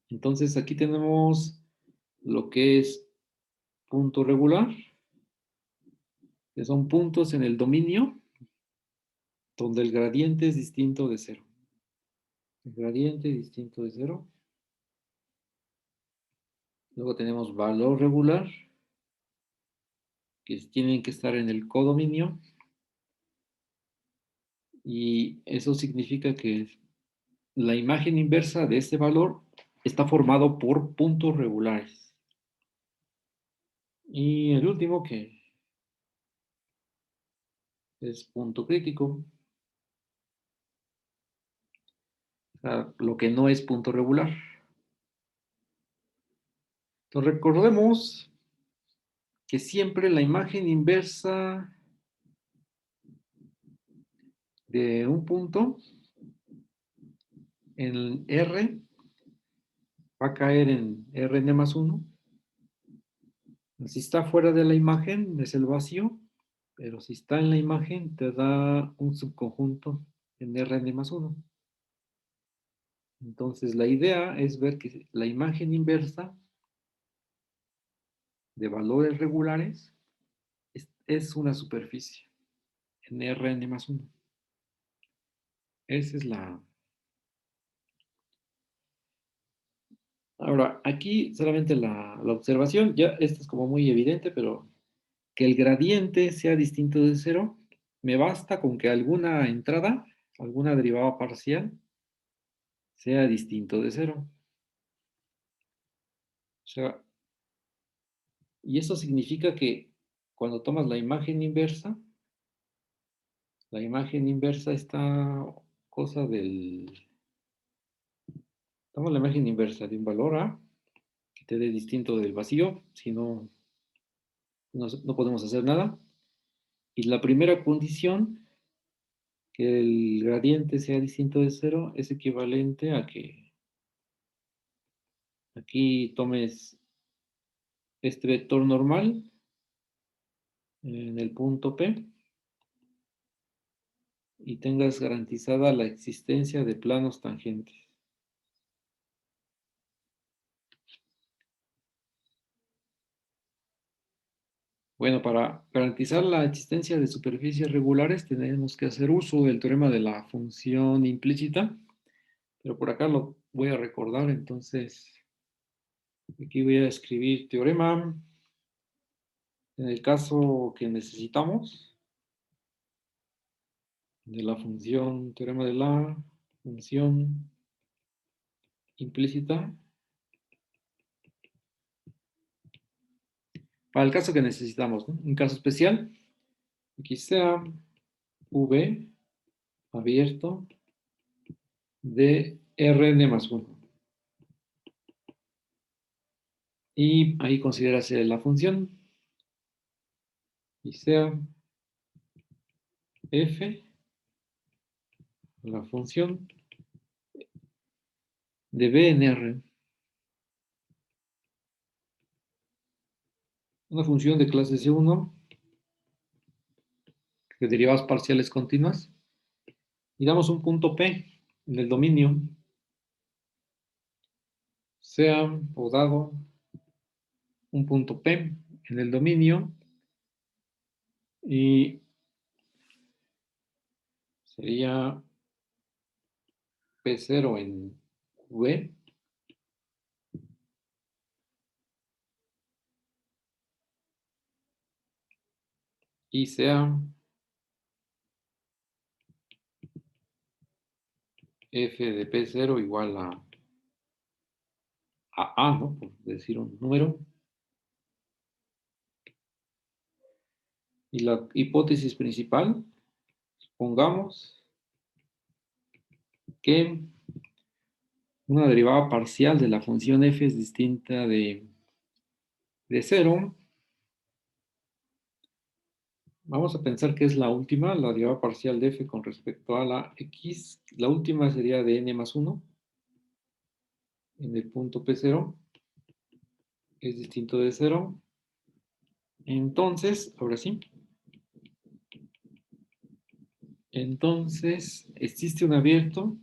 Entonces aquí tenemos lo que es punto regular, que son puntos en el dominio donde el gradiente es distinto de 0. El gradiente distinto de 0. Luego tenemos valor regular, que tienen que estar en el codominio. Y eso significa que la imagen inversa de este valor está formado por puntos regulares. Y el último, que es punto crítico, o sea, lo que no es punto regular. Entonces recordemos que siempre la imagen inversa de un punto en R va a caer en Rn más 1. Si está fuera de la imagen es el vacío, pero si está en la imagen te da un subconjunto en Rn más 1. Entonces la idea es ver que la imagen inversa de valores regulares es una superficie en Rn más 1. Esa es la... Ahora, aquí solamente la observación, ya esto es como muy evidente, pero que el gradiente sea distinto de 0, me basta con que alguna entrada, alguna derivada parcial, sea distinto de 0. O sea, y eso significa que cuando tomas la imagen inversa está cosa del... Toma la imagen inversa de un valor A que te dé distinto del vacío, si no, no podemos hacer nada. Y la primera condición, que el gradiente sea distinto de 0, es equivalente a que aquí tomes este vector normal en el punto P y tengas garantizada la existencia de planos tangentes. Bueno, para garantizar la existencia de superficies regulares tenemos que hacer uso del teorema de la función implícita, pero por acá lo voy a recordar, entonces aquí voy a escribir teorema. En el caso que necesitamos de la función, teorema de la función implícita, para el caso que necesitamos, ¿no? Un caso especial, aquí sea V abierto de Rn más 1. Y ahí considerase la función y sea f, la función de b en R, una función de clase C1 de derivadas parciales continuas, y damos un punto P en el dominio, sea o dado un punto P en el dominio, y sería P0 en V, y sea f de P0 igual a A, ¿no? Por decir un número. Y la hipótesis principal, supongamos que una derivada parcial de la función f es distinta de 0. Vamos a pensar que es la última, la derivada parcial de f con respecto a la x. La última sería de n más 1 en el punto P0. Es distinto de 0. Entonces, ahora sí, Entonces, existe un abierto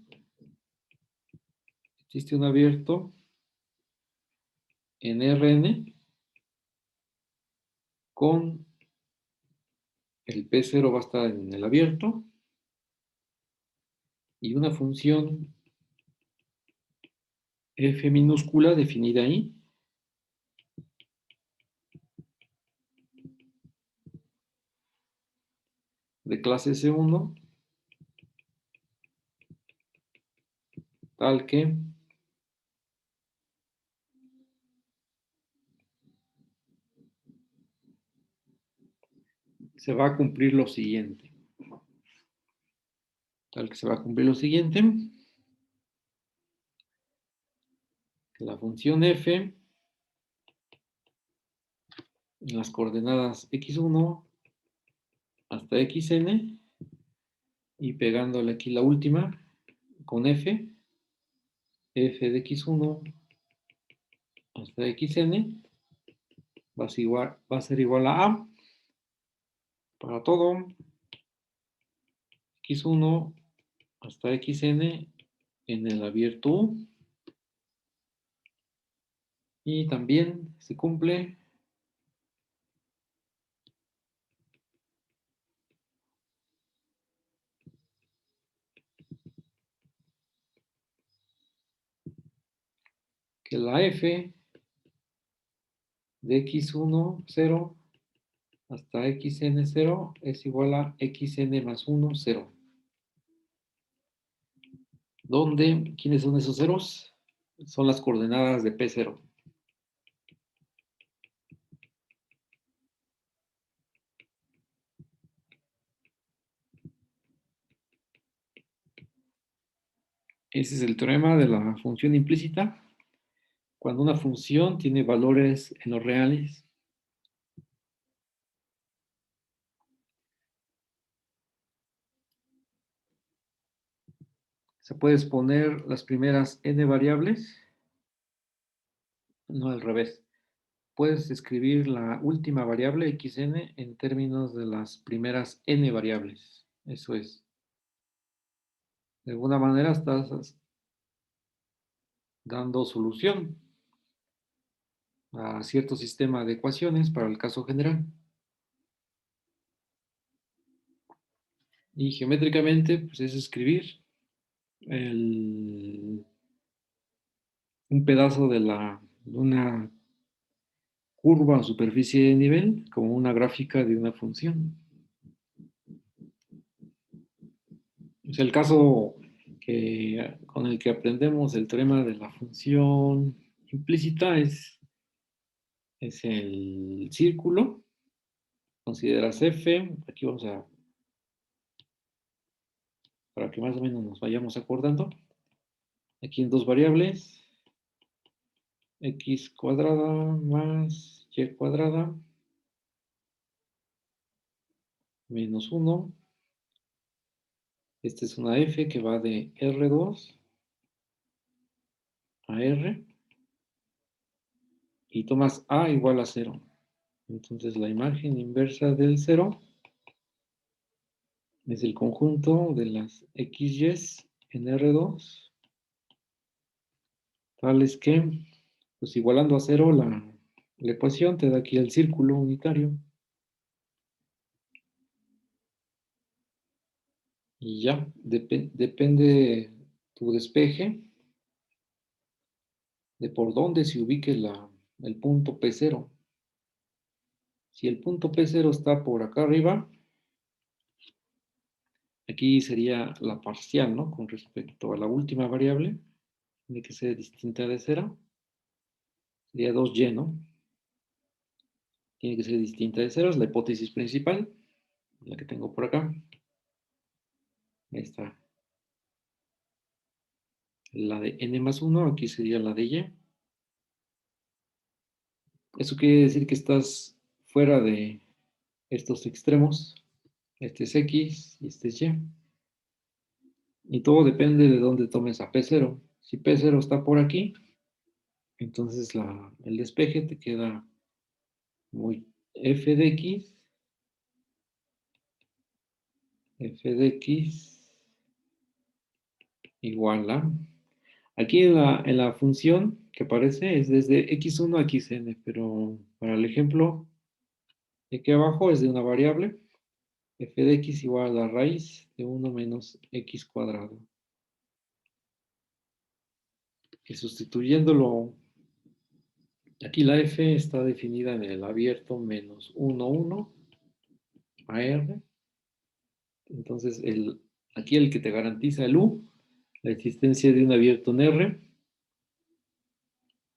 en Rn con el P0 va a estar en el abierto y una función f minúscula definida ahí de clase S1 tal que se va a cumplir lo siguiente. Que la función f en las coordenadas x1 hasta xn y pegándole aquí la última con f de x1 hasta xn va a ser igual a para todo x1 hasta xn en el abierto U. Y también se cumple que la f de x1, 0 hasta xn 0 es igual a xn más 1, 0. ¿Dónde? ¿Quiénes son esos ceros? Son las coordenadas de P0. Ese es el teorema de la función implícita. Cuando una función tiene valores en los reales, se puede exponer las primeras n variables, no al revés. Puedes escribir la última variable xn en términos de las primeras n variables. Eso es. De alguna manera estás dando solución a cierto sistema de ecuaciones para el caso general. Y geométricamente, pues es escribir un pedazo de una curva o superficie de nivel como una gráfica de una función. Es el caso con el que aprendemos el teorema de la función implícita es el círculo. Consideras f, aquí vamos a, para que más o menos nos vayamos acordando, aquí en dos variables, x cuadrada más y cuadrada menos 1. Esta es una f que va de R2 a R y tomas a igual a 0. Entonces la imagen inversa del 0 es el conjunto de las xy's en R2, tales que, pues igualando a 0 la ecuación te da aquí el círculo unitario. Y ya, depende tu despeje de por dónde se ubique el punto P0. Si el punto P0 está por acá arriba, aquí sería la parcial, ¿no? Con respecto a la última variable, tiene que ser distinta de 0. Sería 2y, ¿no? Tiene que ser distinta de 0, es la hipótesis principal, la que tengo por acá. Esta, la de n más 1, aquí sería la de y. Eso quiere decir que estás fuera de estos extremos. Este es x y este es y. Y todo depende de dónde tomes a P0. Si P0 está por aquí, entonces el despeje te queda muy f de x f de x igual a... Aquí en la función que aparece es desde x1 a xn, pero para el ejemplo de aquí abajo es de una variable, f de x igual a la raíz de 1 menos x cuadrado. Y sustituyéndolo, aquí la f está definida en el abierto menos 1, 1 a r. Entonces, aquí el que te garantiza el u, la existencia de un abierto en R,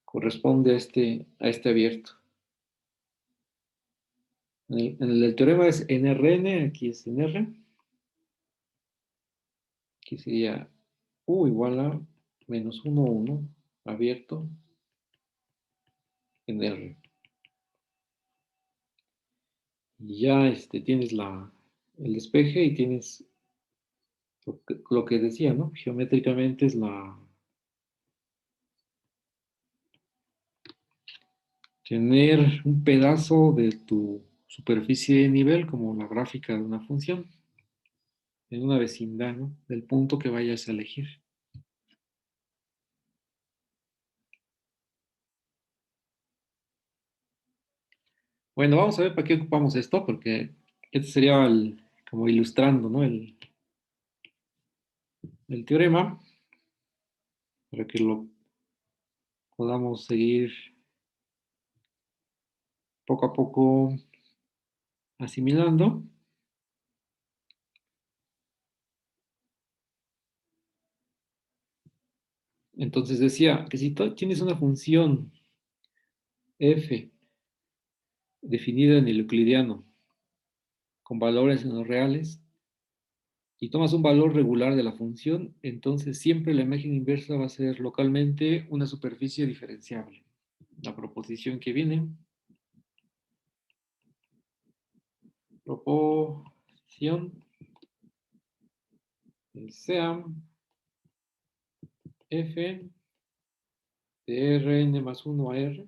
corresponde a este abierto. En el del teorema es nRn, aquí es nr. Aquí sería u igual a menos 1, 1 abierto en R. Y ya tienes el despeje y tienes lo que decía, ¿no? Geométricamente es tener un pedazo de tu superficie de nivel como la gráfica de una función en una vecindad, ¿no? Del punto que vayas a elegir. Bueno, vamos a ver para qué ocupamos esto, porque este sería como ilustrando, ¿no? El teorema, para que lo podamos seguir poco a poco asimilando. Entonces decía que si tú tienes una función f definida en el euclidiano con valores en los reales y tomas un valor regular de la función, entonces siempre la imagen inversa va a ser localmente una superficie diferenciable. La proposición que viene, proposición sea f de Rn más 1 a R,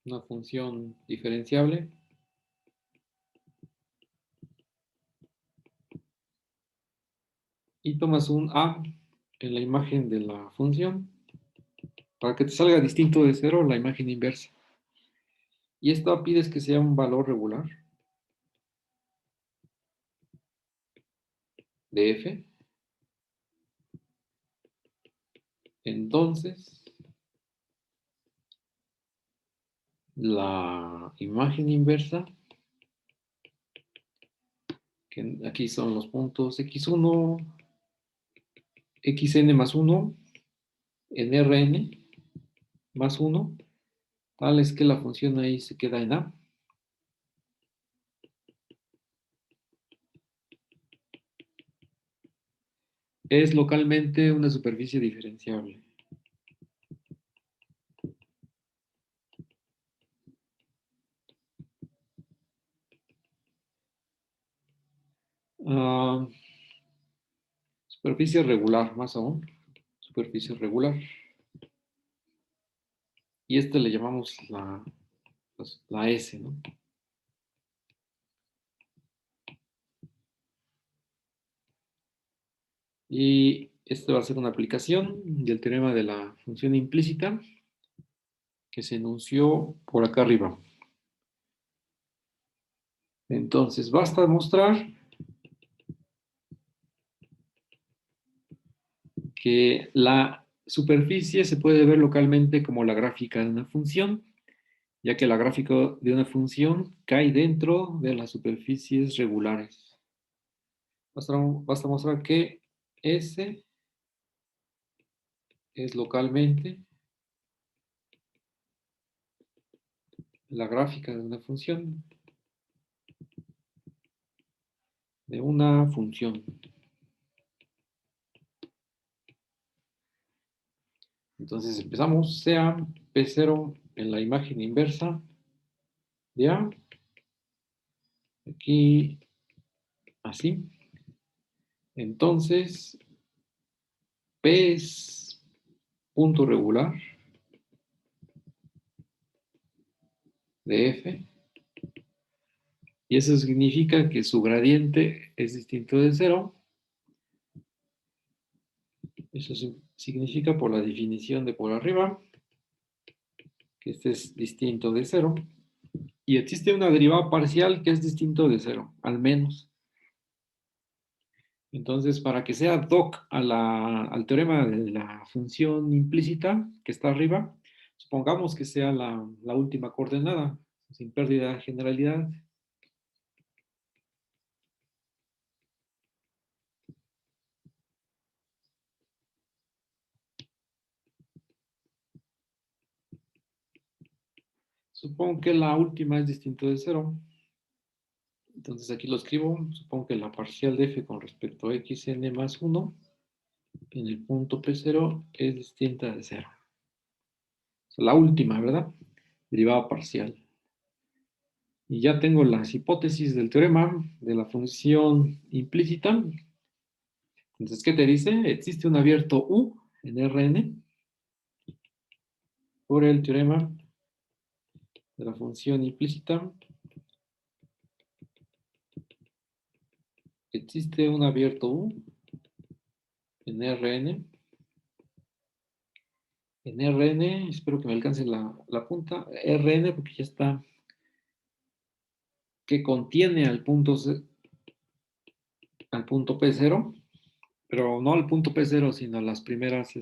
una función diferenciable, y tomas un A en la imagen de la función para que te salga distinto de cero la imagen inversa. Y esto pides que sea un valor regular de f. Entonces, la imagen inversa, que aquí son los puntos x1, xn más 1, en Rn más 1, tal es que la función ahí se queda en A. Es localmente una superficie diferenciable. Uh, Superficie regular, más aún. Superficie regular. Y le llamamos la S, ¿no? Y va a ser una aplicación del teorema de la función implícita que se enunció por acá arriba. Entonces, basta demostrar que la superficie se puede ver localmente como la gráfica de una función, ya que la gráfica de una función cae dentro de las superficies regulares. Basta mostrar que S es localmente la gráfica de una función, Entonces empezamos, sea P0 en la imagen inversa de A, aquí así. Entonces, P es punto regular de F Y eso significa que su gradiente es distinto de cero. Eso significa por la definición de por arriba, que este es distinto de cero. Y existe una derivada parcial que es distinto de cero, al menos. Entonces, para que sea doc al teorema de la función implícita que está arriba, supongamos que sea la última coordenada, sin pérdida de generalidad. Supongo que la última es distinto de cero. Entonces aquí lo escribo. Supongo que la parcial de f con respecto a xn más 1 en el punto P0 es distinta de cero. O sea, la última, ¿verdad? Derivada parcial. Y ya tengo las hipótesis del teorema de la función implícita. Entonces, ¿qué te dice? Existe un abierto U en Rn por el teorema de la función implícita. Existe un abierto U en Rn. En Rn, espero que me alcance la punta. Rn, porque ya está, que contiene al punto P0, pero no al punto P0, sino a las primeras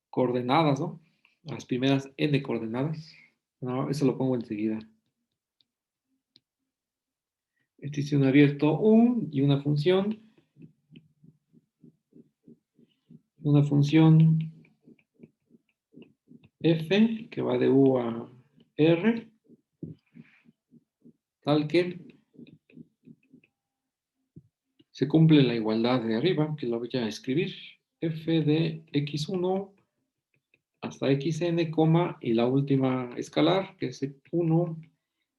coordenadas, ¿no? Las primeras n coordenadas. No, eso lo pongo enseguida. Existe un abierto U y una función f que va de U a R, tal que se cumple la igualdad de arriba, que lo voy a escribir, f de x1 hasta xn, y la última escalar, que es 1,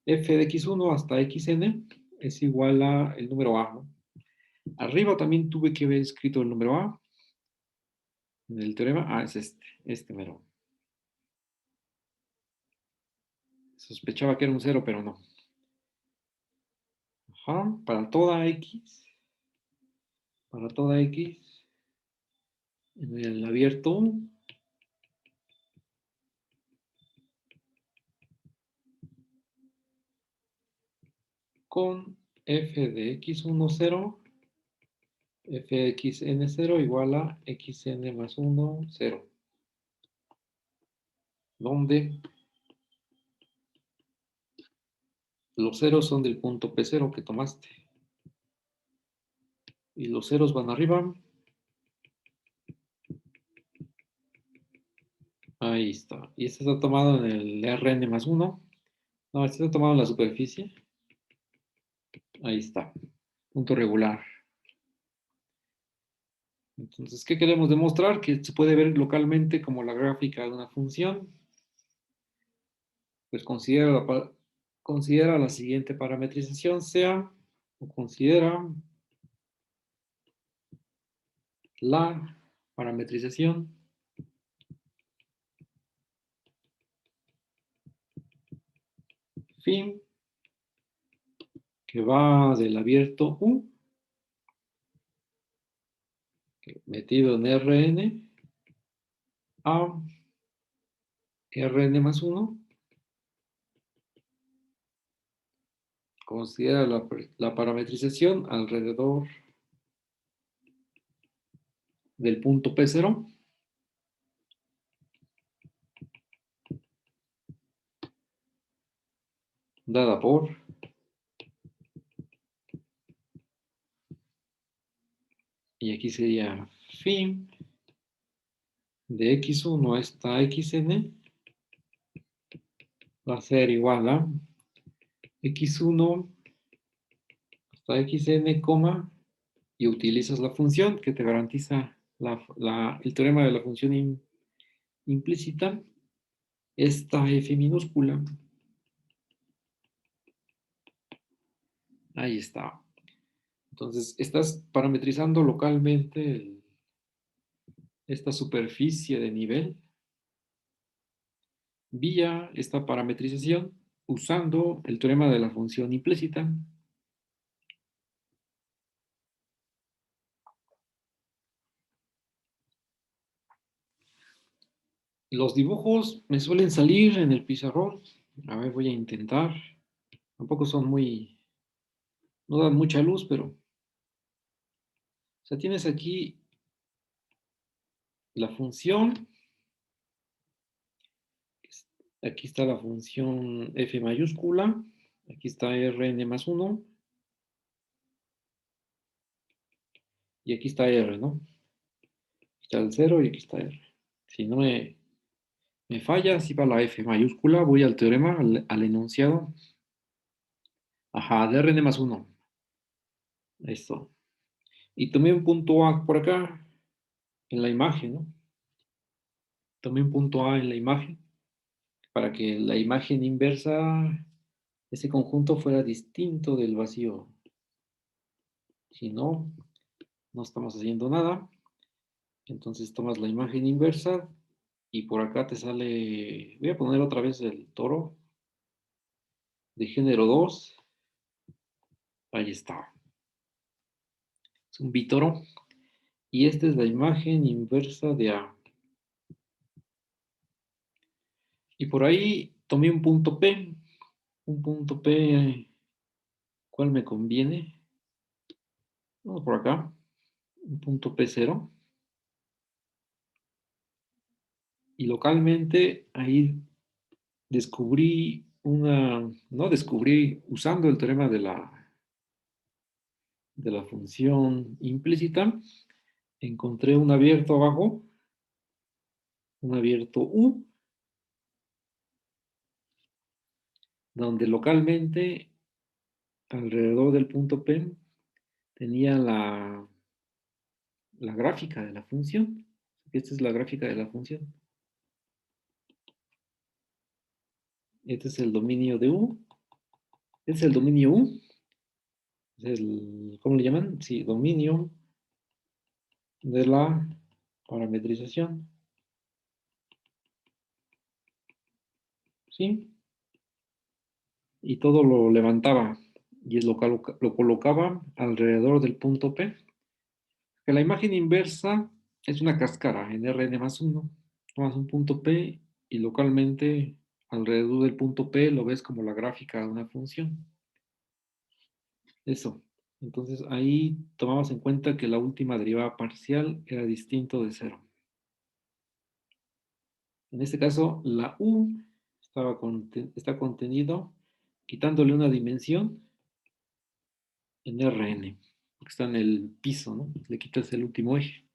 f de x1 hasta xn, es igual a el número a, ¿no? Arriba también tuve que haber escrito el número a en el teorema. Ah, es este mero. Sospechaba que era un 0, pero no. Ajá, para toda x, en el abierto con f de x1, 0, f de xn0 igual a xn más 1, 0. Donde los ceros son del punto P0 que tomaste. Y los ceros van arriba. Ahí está. Y este está tomado en el Rn más 1. No, este está tomado en la superficie. Ahí está. Punto regular. Entonces, ¿qué queremos demostrar? Que se puede ver localmente como la gráfica de una función. Pues considera la siguiente parametrización, o considera la parametrización fin que va del abierto U metido en Rn a Rn más 1. Considera la parametrización alrededor del punto P0, dada por y aquí sería fin de x1 hasta xn va a ser igual a x1 hasta xn, y utilizas la función que te garantiza el teorema de la función implícita, esta f minúscula. Ahí está. Entonces, estás parametrizando localmente esta superficie de nivel vía esta parametrización. usando el teorema de la función implícita. Los dibujos me suelen salir en el pizarrón. A ver, voy a intentar. Tampoco son muy, no dan mucha luz, pero, o sea, tienes aquí la función. Aquí está la función f mayúscula. Aquí está Rn más 1. Y aquí está R, ¿no? Aquí está el 0 y aquí está R. Si no me falla, si va la F mayúscula, voy al teorema, al enunciado. Ajá, de Rn más 1. Esto. Y tomé un punto A por acá, en la imagen, ¿no? Tomé un punto A en la imagen, para que la imagen inversa, ese conjunto fuera distinto del vacío. Si no, no estamos haciendo nada. Entonces tomas la imagen inversa y por acá te sale, voy a poner otra vez el toro de género 2. Ahí está. Es un bitoro. Y esta es la imagen inversa de A. Y por ahí tomé un punto P. Un punto P, ¿cuál me conviene? Vamos por acá. Un punto P0. Y localmente ahí descubrí no descubrí, usando el teorema de la función implícita, encontré un abierto abajo, un abierto U, donde localmente alrededor del punto P tenía la gráfica de la función. Esta es la gráfica de la función. Este es el dominio de U. Este es el dominio U. ¿Cómo le llaman? Sí, dominio de la parametrización. ¿Sí? Y todo lo levantaba y lo colocaba alrededor del punto P. Que la imagen inversa es una cascara en Rn más 1. Tomas un punto P y localmente alrededor del punto P lo ves como la gráfica de una función. Eso. Entonces ahí tomamos en cuenta que la última derivada parcial era distinto de cero. En este caso, la U está contenido quitándole una dimensión en Rn, porque está en el piso, ¿no? Le quitas el último eje.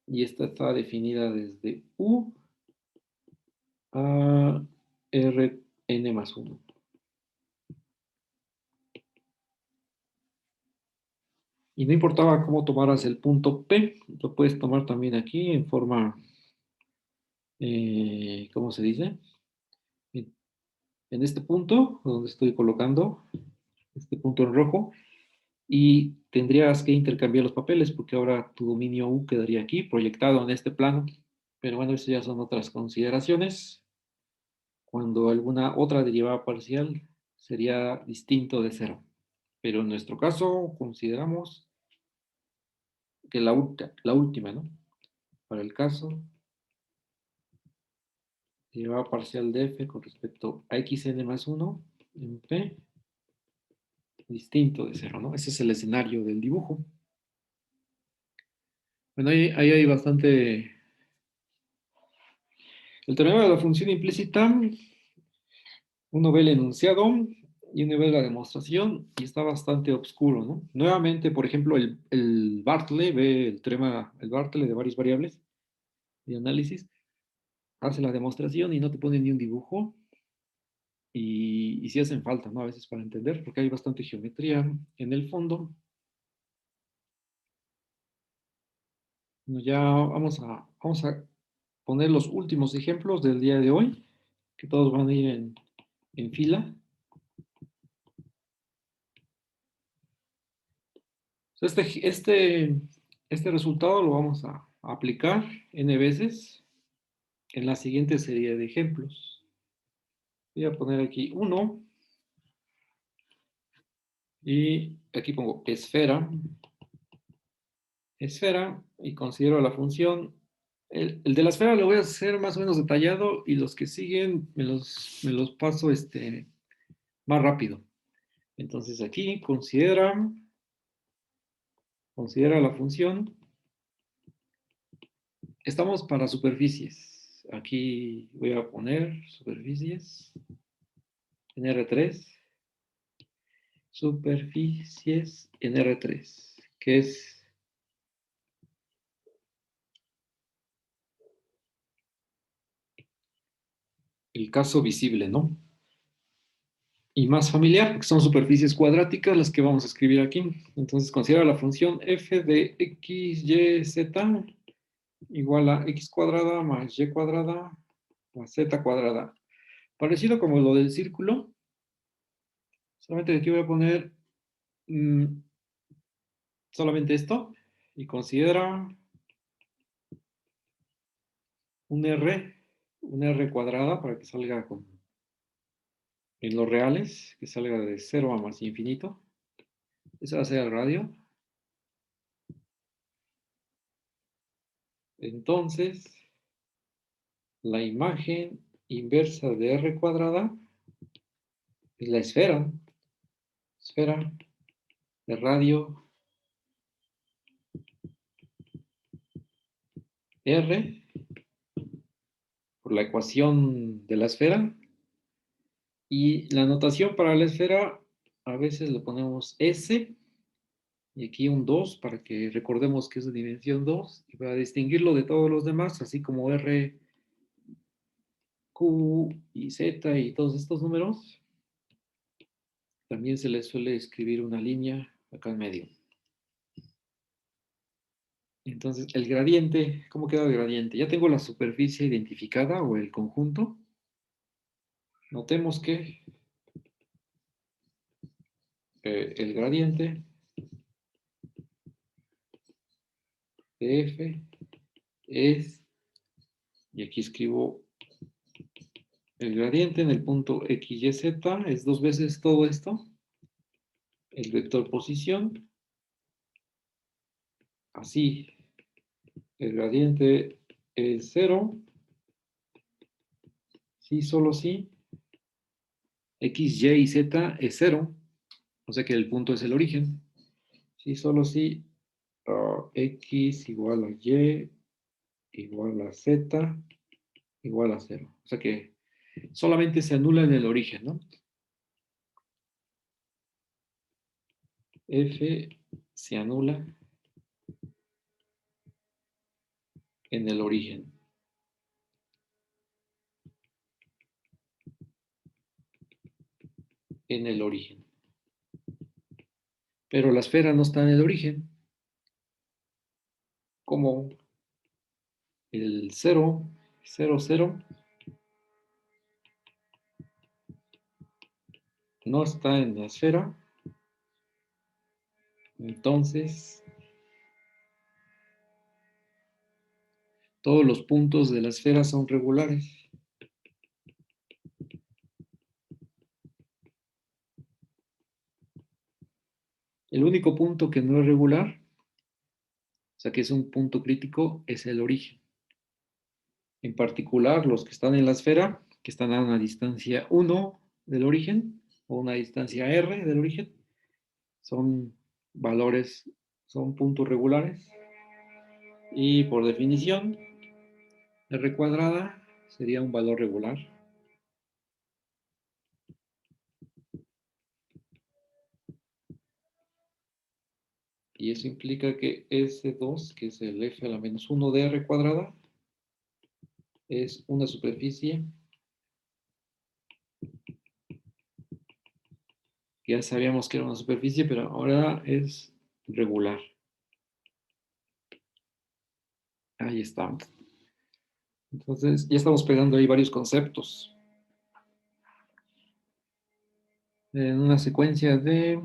Y esta está definida desde U a Rn más 1. Y no importaba cómo tomaras el punto P, lo puedes tomar también aquí en forma, ¿cómo se dice? En este punto, donde estoy colocando, este punto en rojo, y tendrías que intercambiar los papeles porque ahora tu dominio U quedaría aquí, proyectado en este plano. Pero bueno, eso ya son otras consideraciones. Cuando alguna otra derivada parcial sería distinto de cero. Pero en nuestro caso consideramos que la última, ¿no? Para el caso, derivada parcial de f con respecto a xn más 1 en p, distinto de cero, ¿no? Ese es el escenario del dibujo. Bueno, ahí hay bastante. El teorema de la función implícita, uno ve el enunciado y uno ve la demostración y está bastante oscuro, ¿no? Nuevamente, por ejemplo, el Bartlett ve el teorema, el Bartlett de varias variables de análisis, hace la demostración y no te pone ni un dibujo y sí hacen falta, ¿no? A veces para entender, porque hay bastante geometría en el fondo. Bueno, ya vamos a poner los últimos ejemplos del día de hoy, que todos van a ir en fila. Este resultado lo vamos a aplicar n veces en la siguiente serie de ejemplos. Voy a poner aquí 1 y aquí pongo esfera, y considero la función. El de la esfera lo voy a hacer más o menos detallado y los que siguen me los paso más rápido. Entonces aquí considera la función. Estamos para superficies. Aquí voy a poner superficies en R3. Superficies en R3, que es el caso visible, ¿no? Y más familiar, que son superficies cuadráticas las que vamos a escribir aquí. Entonces considera la función f de x, y, z igual a x cuadrada más y cuadrada más z cuadrada. Parecido como lo del círculo, solamente que aquí voy a poner mm, solamente esto y considera un r, cuadrada para que salga en los reales, que salga de 0 a más infinito. Ese va a ser el radio. Entonces, la imagen inversa de r cuadrada es la esfera de radio r por la ecuación de la esfera. Y la notación para la esfera, a veces le ponemos S y aquí un 2 para que recordemos que es de dimensión 2 y para distinguirlo de todos los demás, así como R, Q y Z y todos estos números, también se les suele escribir una línea acá en medio. Entonces, el gradiente, ¿cómo queda el gradiente? Ya tengo la superficie identificada o el conjunto. Notemos que el gradiente de F es, y aquí escribo el gradiente en el punto X, Y, Z, es 2 veces todo esto, el vector posición, así, el gradiente es 0, sí, solo sí, X, Y y Z es 0, o sea que el punto es el origen, sí, solo sí, X igual a Y igual a Z igual a 0, o sea que solamente se anula en el origen, ¿no? F se anula en el origen. En el origen. Pero la esfera no está en el origen. Como el 0, 0, 0, no está en la esfera. Entonces, todos los puntos de la esfera son regulares. El único punto que no es regular, o sea que es un punto crítico, es el origen. En particular, los que están en la esfera, que están a una distancia 1 del origen, o una distancia r del origen, son valores, son puntos regulares. Y por definición, r cuadrada sería un valor regular. Y eso implica que S2, que es el f a la menos 1 de r cuadrada, es una superficie que ya sabíamos que era una superficie, pero ahora es regular. Ahí está. Entonces, ya estamos pegando ahí varios conceptos. En una secuencia de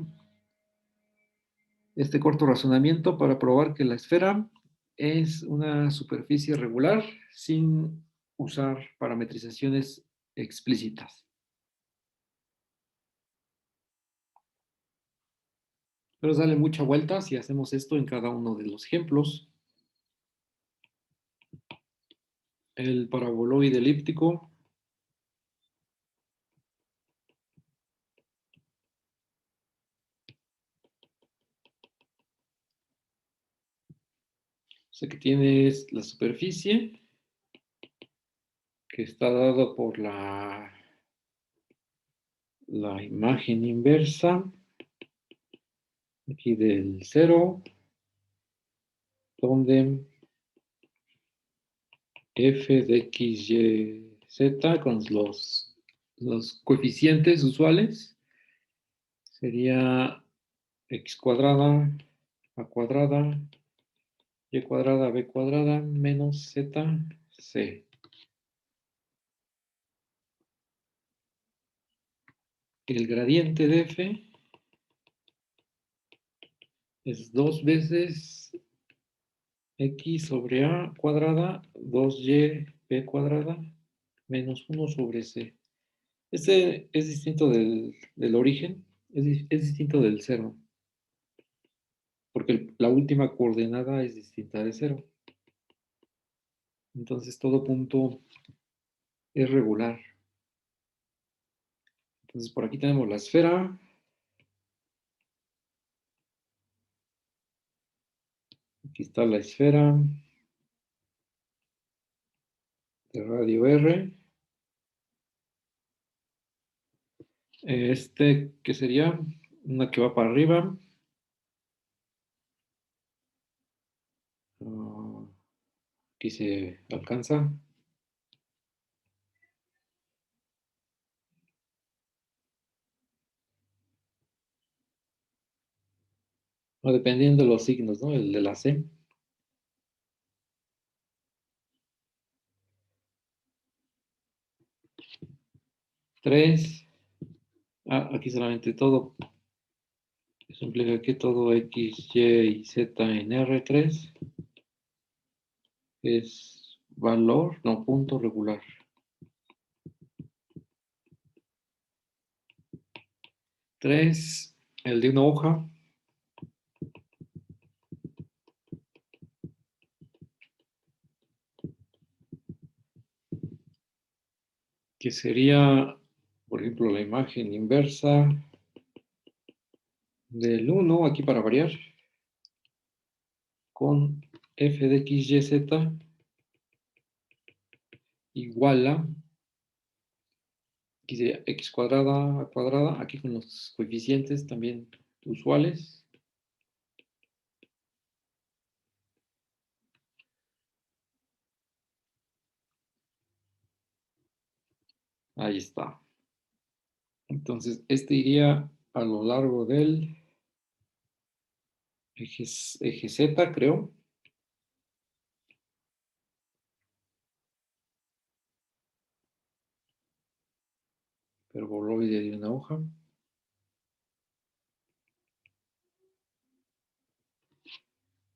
este corto razonamiento para probar que la esfera es una superficie regular sin usar parametrizaciones explícitas. Pero dale mucha vuelta si hacemos esto en cada uno de los ejemplos. El paraboloide elíptico sé que tienes la superficie que está dada por la imagen inversa aquí del cero, donde f de x, y, z con los coeficientes usuales sería x cuadrada, a cuadrada, y cuadrada, b cuadrada, menos z, c. El gradiente de f es 2 veces x sobre a cuadrada, 2y b cuadrada, menos 1 sobre c. Este es distinto del origen, es distinto del cero, porque la última coordenada es distinta de cero. Entonces todo punto es regular. Entonces por aquí tenemos la esfera. Aquí está la esfera de radio R. ¿Qué sería? Una que va para arriba. Ah, aquí se alcanza. O dependiendo de los signos, ¿no? El de la C. 3. Aquí solamente todo. Eso implica que todo X, Y y Z en R3 es valor, no punto regular. 3, el de una hoja. Que sería, por ejemplo, la imagen inversa del 1, aquí para variar, con f de x, y, z igual a, aquí sería x cuadrada, aquí con los coeficientes también usuales. Ahí está. Entonces, este iría a lo largo del eje Z, creo. Hiperboloide de una hoja.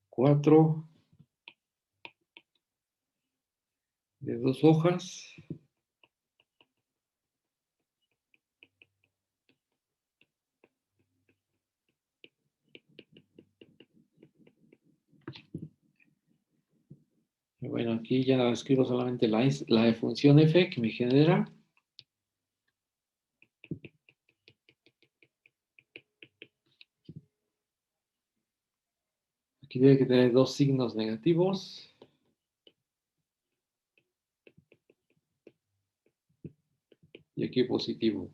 4 de 2 hojas. Y bueno, aquí ya escribo solamente la función f que me genera. Aquí tiene que tener dos signos negativos. Y aquí positivo.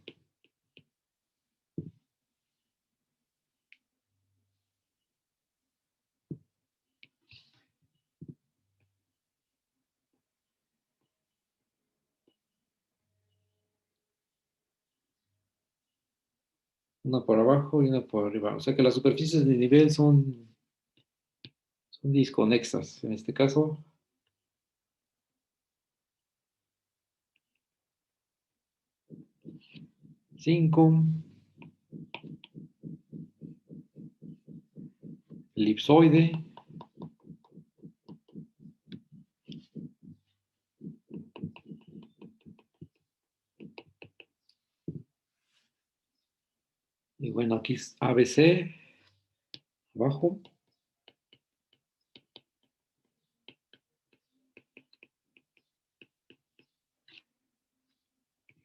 Una por abajo y una por arriba. O sea que las superficies de nivel son disconexas. En este caso, 5, elipsoide. Y bueno, aquí es ABC. abajo.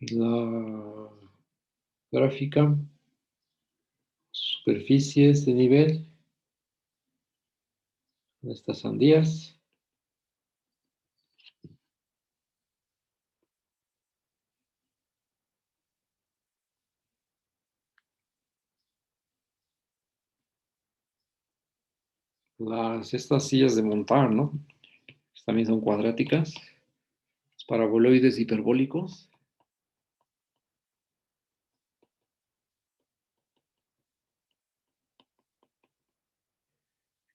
La gráfica, superficies de nivel, estas sandías. Estas sillas de montar, ¿no? También son cuadráticas, paraboloides hiperbólicos.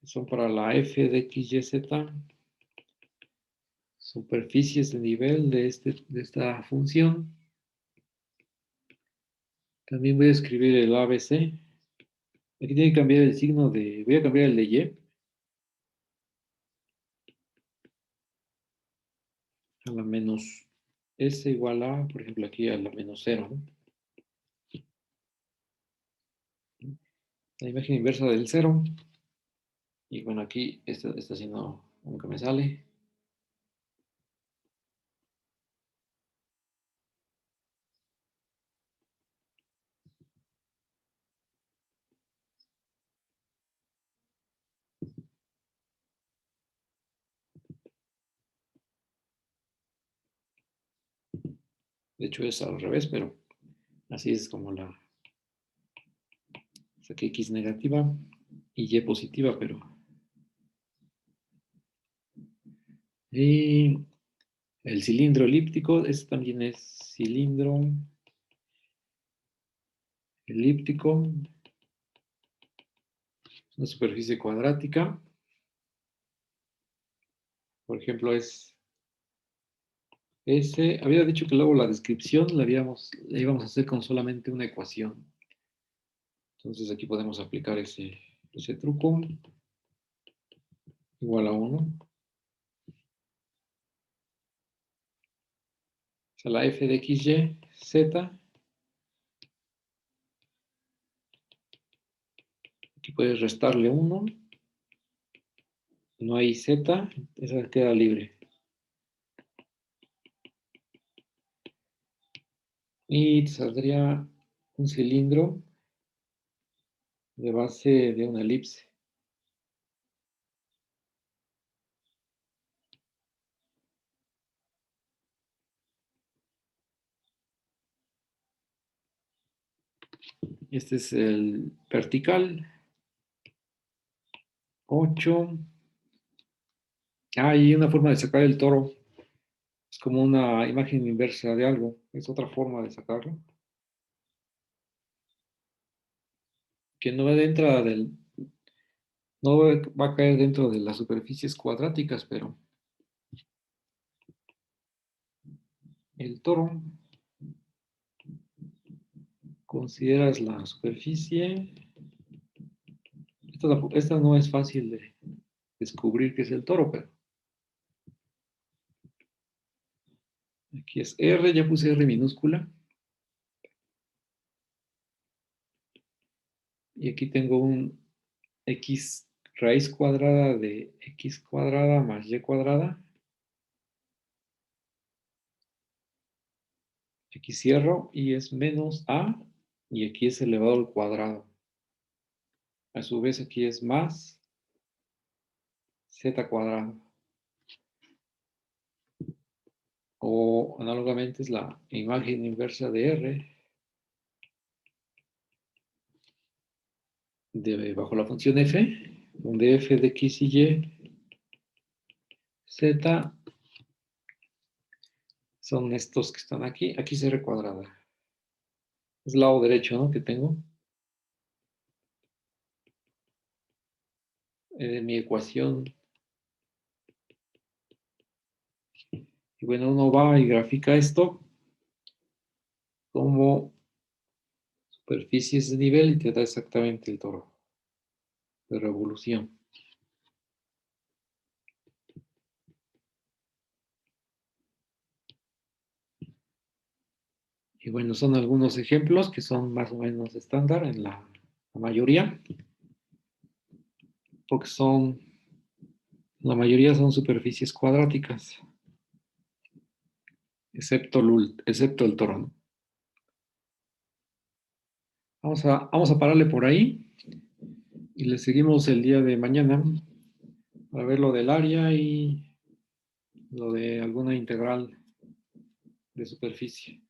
Son para la f de x, y, z. Superficies de nivel de esta función. También voy a escribir el ABC. Aquí tiene que cambiar el signo de... Voy a cambiar el de y. A la menos s igual a, por ejemplo, aquí a la menos 0, ¿no? La imagen inversa del 0. Y bueno, aquí está haciendo como que me sale. De hecho es al revés, pero así es como la... Saqué x negativa y y positiva, pero... Y el cilindro elíptico, este también es cilindro elíptico, una superficie cuadrática. Por ejemplo, es S. Había dicho que luego la descripción la íbamos a hacer con solamente una ecuación. Entonces aquí podemos aplicar ese truco. Igual a 1. O sea, la f de x, y, z. Aquí puedes restarle 1. No hay z, esa queda libre. Y te saldría un cilindro de base de una elipse. Este es el vertical. 8. Hay una forma de sacar el toro. Es como una imagen inversa de algo. Es otra forma de sacarlo. Que no no va a caer dentro de las superficies cuadráticas, pero el toro, consideras la superficie. Esta no es fácil de descubrir qué es el toro, pero aquí es R, ya puse R minúscula. Y aquí tengo un x raíz cuadrada de x cuadrada más y cuadrada. Aquí cierro y es menos a, y aquí es elevado al cuadrado. A su vez aquí es más z cuadrado. O análogamente es la imagen inversa de R bajo la función f, donde f de x y z son estos que están aquí. Aquí es R cuadrada. Es el lado derecho, ¿no? Que tengo de mi ecuación. Y bueno, uno va y grafica esto como superficies de nivel y te da exactamente el toro de revolución. Y bueno, son algunos ejemplos que son más o menos estándar en la mayoría. porque la mayoría son superficies cuadráticas, excepto el toro, ¿no? Vamos a pararle por ahí y le seguimos el día de mañana para ver lo del área y lo de alguna integral de superficie.